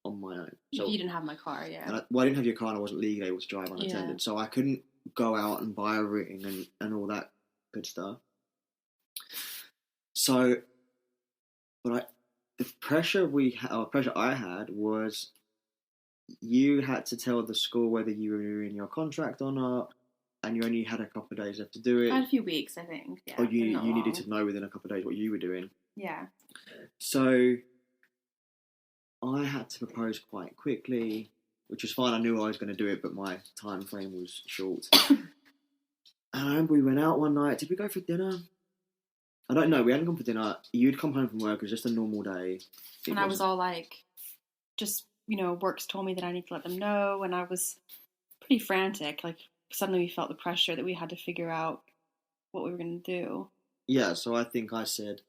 on my own. So, you didn't have my car, yeah. And I didn't have your car, and I wasn't legally able to drive unattended, so I couldn't go out and buy a ring and all that good stuff. So, the pressure I had was you had to tell the school whether you were in your contract or not, and you only had a couple of days left to do it. I had a few weeks, I think. Yeah, or you needed to know within a couple of days what you were doing. Yeah. So I had to propose quite quickly, which was fine. I knew I was going to do it, but my time frame was short. And we went out one night. Did we go for dinner? I don't know. We hadn't gone for dinner. You'd come home from work. It was just a normal day. I was all like, just, work's told me that I need to let them know. And I was pretty frantic. Like, suddenly we felt the pressure that we had to figure out what we were going to do. Yeah, so I think I said,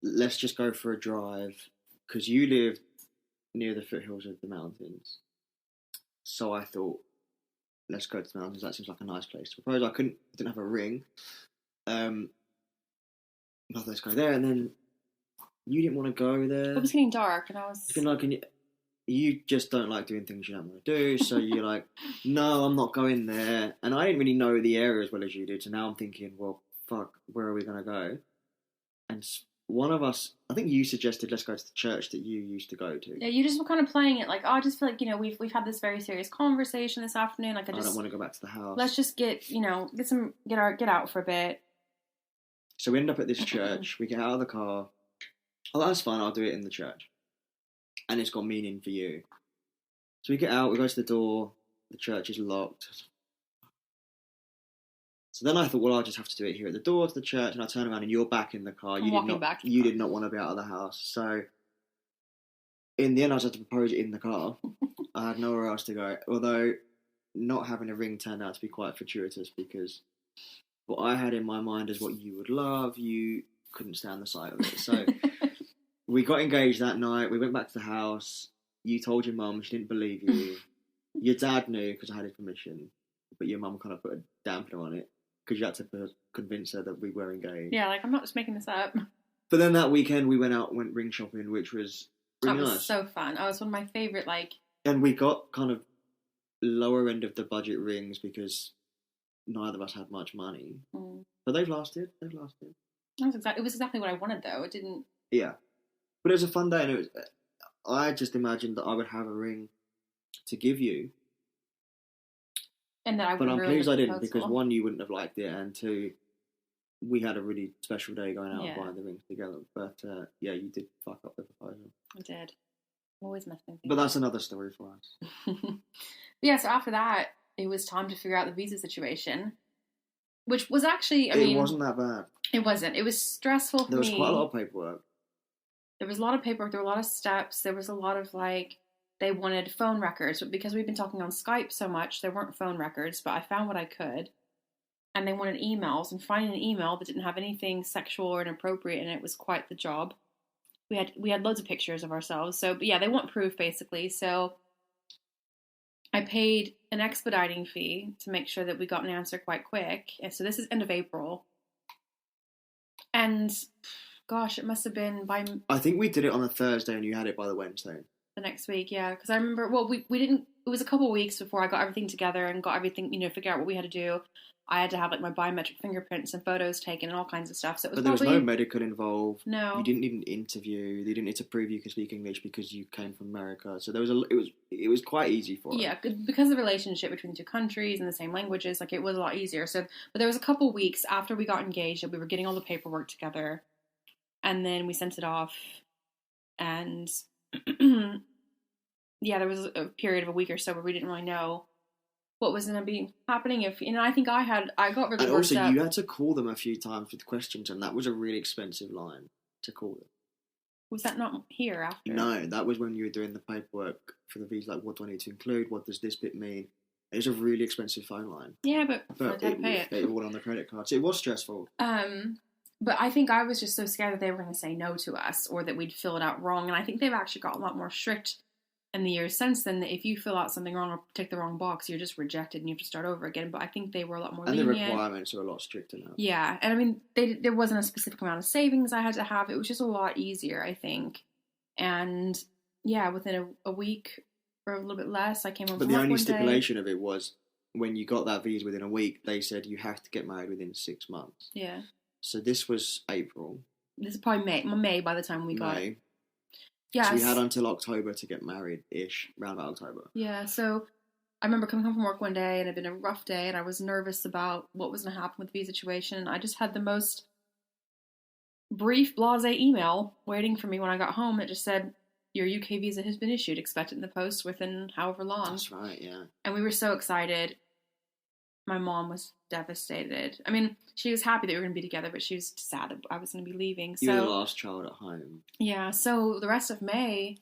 let's just go for a drive. Because you lived near the foothills of the mountains. So I thought, let's go to the mountains. That seems like a nice place to propose. I didn't have a ring. But let's go there. And then you didn't want to go there. It was getting dark, and I was... You just don't like doing things you don't want to do. So you're like, no, I'm not going there. And I didn't really know the area as well as you did. So now I'm thinking, well, fuck, where are we going to go? And one of us, I think you suggested, let's go to the church that you used to go to. Yeah, you just were kind of playing it like, oh, I just feel like, we've had this very serious conversation this afternoon. Like, I don't want to go back to the house. Let's just get out for a bit. So we end up at this church. We get out of the car. Oh, that's fine. I'll do it in the church. And it's got meaning for you. So we get out. We go to the door. The church is locked. So then I thought, well, I'll just have to do it here at the door to the church. And I turn around and you're back in the car. You did not want to be out of the house. So in the end, I just had to propose it in the car. I had nowhere else to go. Although not having a ring turned out to be quite fortuitous because what I had in my mind is what you would love. You couldn't stand the sight of it. So we got engaged that night. We went back to the house. You told your mum. She didn't believe you. Your dad knew because I had his permission. But your mum kind of put a dampener on it because you had to convince her that we were engaged. Yeah, like, I'm not just making this up. But then that weekend we went ring shopping, which was really nice. That was so fun. It was one of my favourite, And we got kind of lower end of the budget rings because neither of us had much money. But they've lasted. It was exactly what I wanted, though. It didn't... Yeah. But it was a fun day, and I just imagined that I would have a ring to give you. And that I would. But I'm pleased I didn't, because one, you wouldn't have liked it, and two, we had a really special day going out and buying the rings together. But you did fuck up the proposal. I did. I'm always messing. But that's another story for us. Yeah. So after that, it was time to figure out the visa situation, which was actually, it wasn't that bad. It wasn't. It was stressful for me. There was quite a lot of paperwork. There was a lot of paperwork. There were a lot of steps. There was a lot of they wanted phone records, but because we've been talking on Skype so much, there weren't phone records, but I found what I could. And they wanted emails, and finding an email that didn't have anything sexual or inappropriate in it was quite the job. We had loads of pictures of ourselves. So, but yeah, they want proof basically. So I paid an expediting fee to make sure that we got an answer quite quick. And so this is end of April. And gosh, it must have been by... I think we did it on a Thursday and you had it by the Wednesday. The next week, yeah. Because I remember, we didn't... It was a couple of weeks before I got everything together and got everything, figure out what we had to do. I had to have my biometric fingerprints and photos taken and all kinds of stuff. So it was But there was no medical involved. No. You didn't need an interview. They didn't need to prove you could speak English because you came from America. So it was quite easy for us. Yeah, because of the relationship between the two countries and the same languages, it was a lot easier. So, but there was a couple of weeks after we got engaged that we were getting all the paperwork together, and then we sent it off, and yeah, there was a period of a week or so where we didn't really know what was going to be happening. I think I got really and worked also, up. you had to call them a few times with questions, and that was a really expensive line to call them. Was that not here after? No, that was when you were doing the paperwork for the visa, like what do I need to include? What does this bit mean? It was a really expensive phone line. Yeah, but I had to pay it. It all on the credit card. So it was stressful. But I think I was just so scared that they were going to say no to us or that we'd fill it out wrong. And I think they've actually got a lot more strict in the years since then. That if you fill out something wrong or tick the wrong box, you're just rejected and you have to start over again. But I think they were a lot more lenient. And the requirements are a lot stricter now. Yeah. And I mean, there wasn't a specific amount of savings I had to have. It was just a lot easier, I think. And yeah, within a week or a little bit less, I came home. But the only stipulation of it was when you got that visa within a week, they said you have to get married within 6 months. Yeah. So this was April. This is probably May by the time we got it. Yeah. So we had until October to get married-ish, around about October. Yeah, so I remember coming home from work one day and it had been a rough day and I was nervous about what was going to happen with the visa situation. And I just had the most brief, blasé email waiting for me when I got home that just said, your UK visa has been issued. Expect it in the post within however long. That's right, yeah. And we were so excited. My mom was devastated. I mean, she was happy that we were going to be together, but she was sad that I was going to be leaving. You were the last child at home. Yeah, so the rest of May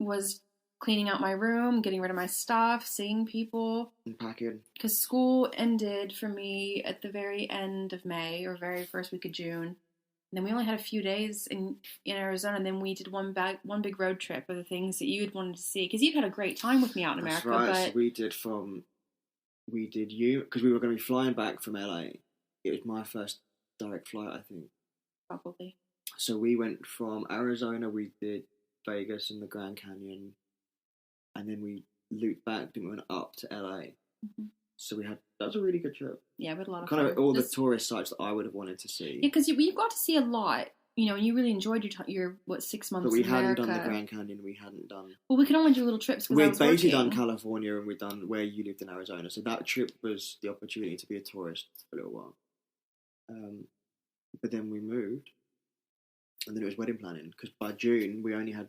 was cleaning out my room, getting rid of my stuff, seeing people. Unpacking. Because school ended for me at the very end of May, or very first week of June. And then we only had a few days in Arizona, and then we did one big road trip of the things that you had wanted to see. Because you'd had a great time with me out in America. That's right. But So because we were going to be flying back from LA. It was my first direct flight, I think. Probably. So we went from Arizona, we did Vegas and the Grand Canyon, and then we looped back and went up to LA. Mm-hmm. So that was a really good trip. Yeah, we had a lot of kind fun. of all the tourist sites that I would have wanted to see. Yeah, because you got to see a lot, and you really enjoyed your 6 months. But we in hadn't America. done the Grand Canyon. We hadn't done. Well, we could only do little trips. We'd basically done California, and we'd done where you lived in Arizona. So that trip was the opportunity to be a tourist for a little while. But then we moved, and then it was wedding planning because by June we only had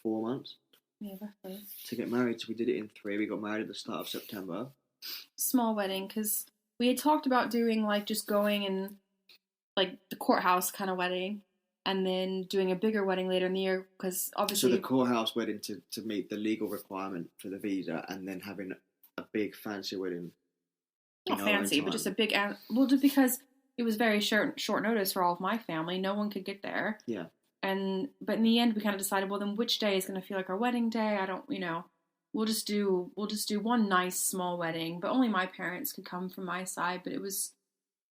4 months. Yeah, roughly. To get married, so we did it in 3. We got married at the start of September. Small wedding, because we had talked about doing just going and the courthouse kind of wedding, and then doing a bigger wedding later in the year, because obviously. So the courthouse wedding to meet the legal requirement for the visa, and then having a big fancy wedding. Not fancy, but just a big. Well, just because it was very short notice for all of my family, no one could get there. Yeah. But in the end, we kind of decided, well, then which day is going to feel like our wedding day? I don't, we'll just do one nice small wedding, but only my parents could come from my side. But it was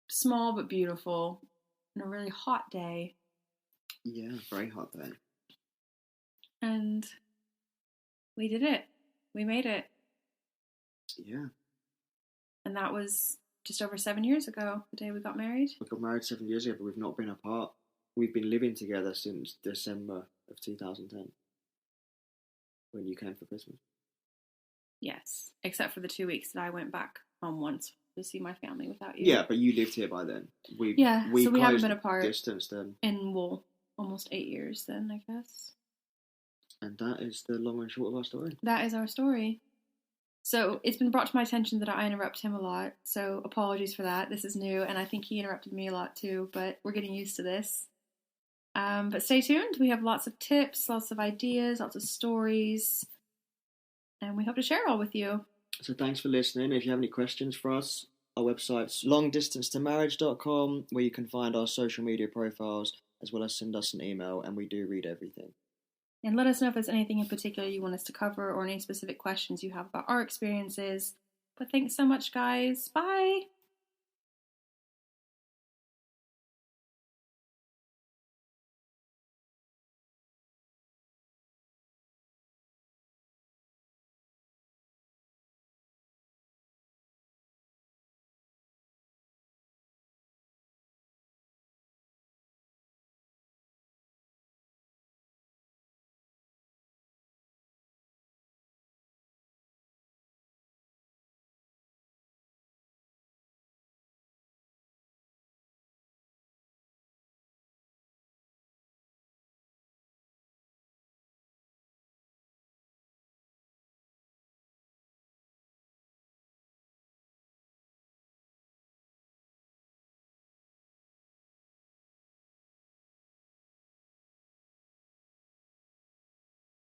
small but beautiful, and a really hot day. Yeah, very hot day. And we did it. We made it. Yeah. And that was just over 7 years ago, the day we got married. We got married 7 years ago, but we've not been apart. We've been living together since December of 2010, when you came for Christmas. Yes, except for the 2 weeks that I went back home once to see my family without you. Yeah, but you lived here by then. So we haven't been apart distance then. In almost 8 years then, I guess. And that is the long and short of our story. That is our story. So it's been brought to my attention that I interrupt him a lot, so apologies for that. This is new, and I think he interrupted me a lot too, but we're getting used to this. But stay tuned. We have lots of tips, lots of ideas, lots of stories, and we hope to share it all with you. So thanks for listening. If you have any questions for us, our website's longdistancetomarriage.com, where you can find our social media profiles, as well as send us an email, and we do read everything. And let us know if there's anything in particular you want us to cover or any specific questions you have about our experiences. But thanks so much, guys. Bye!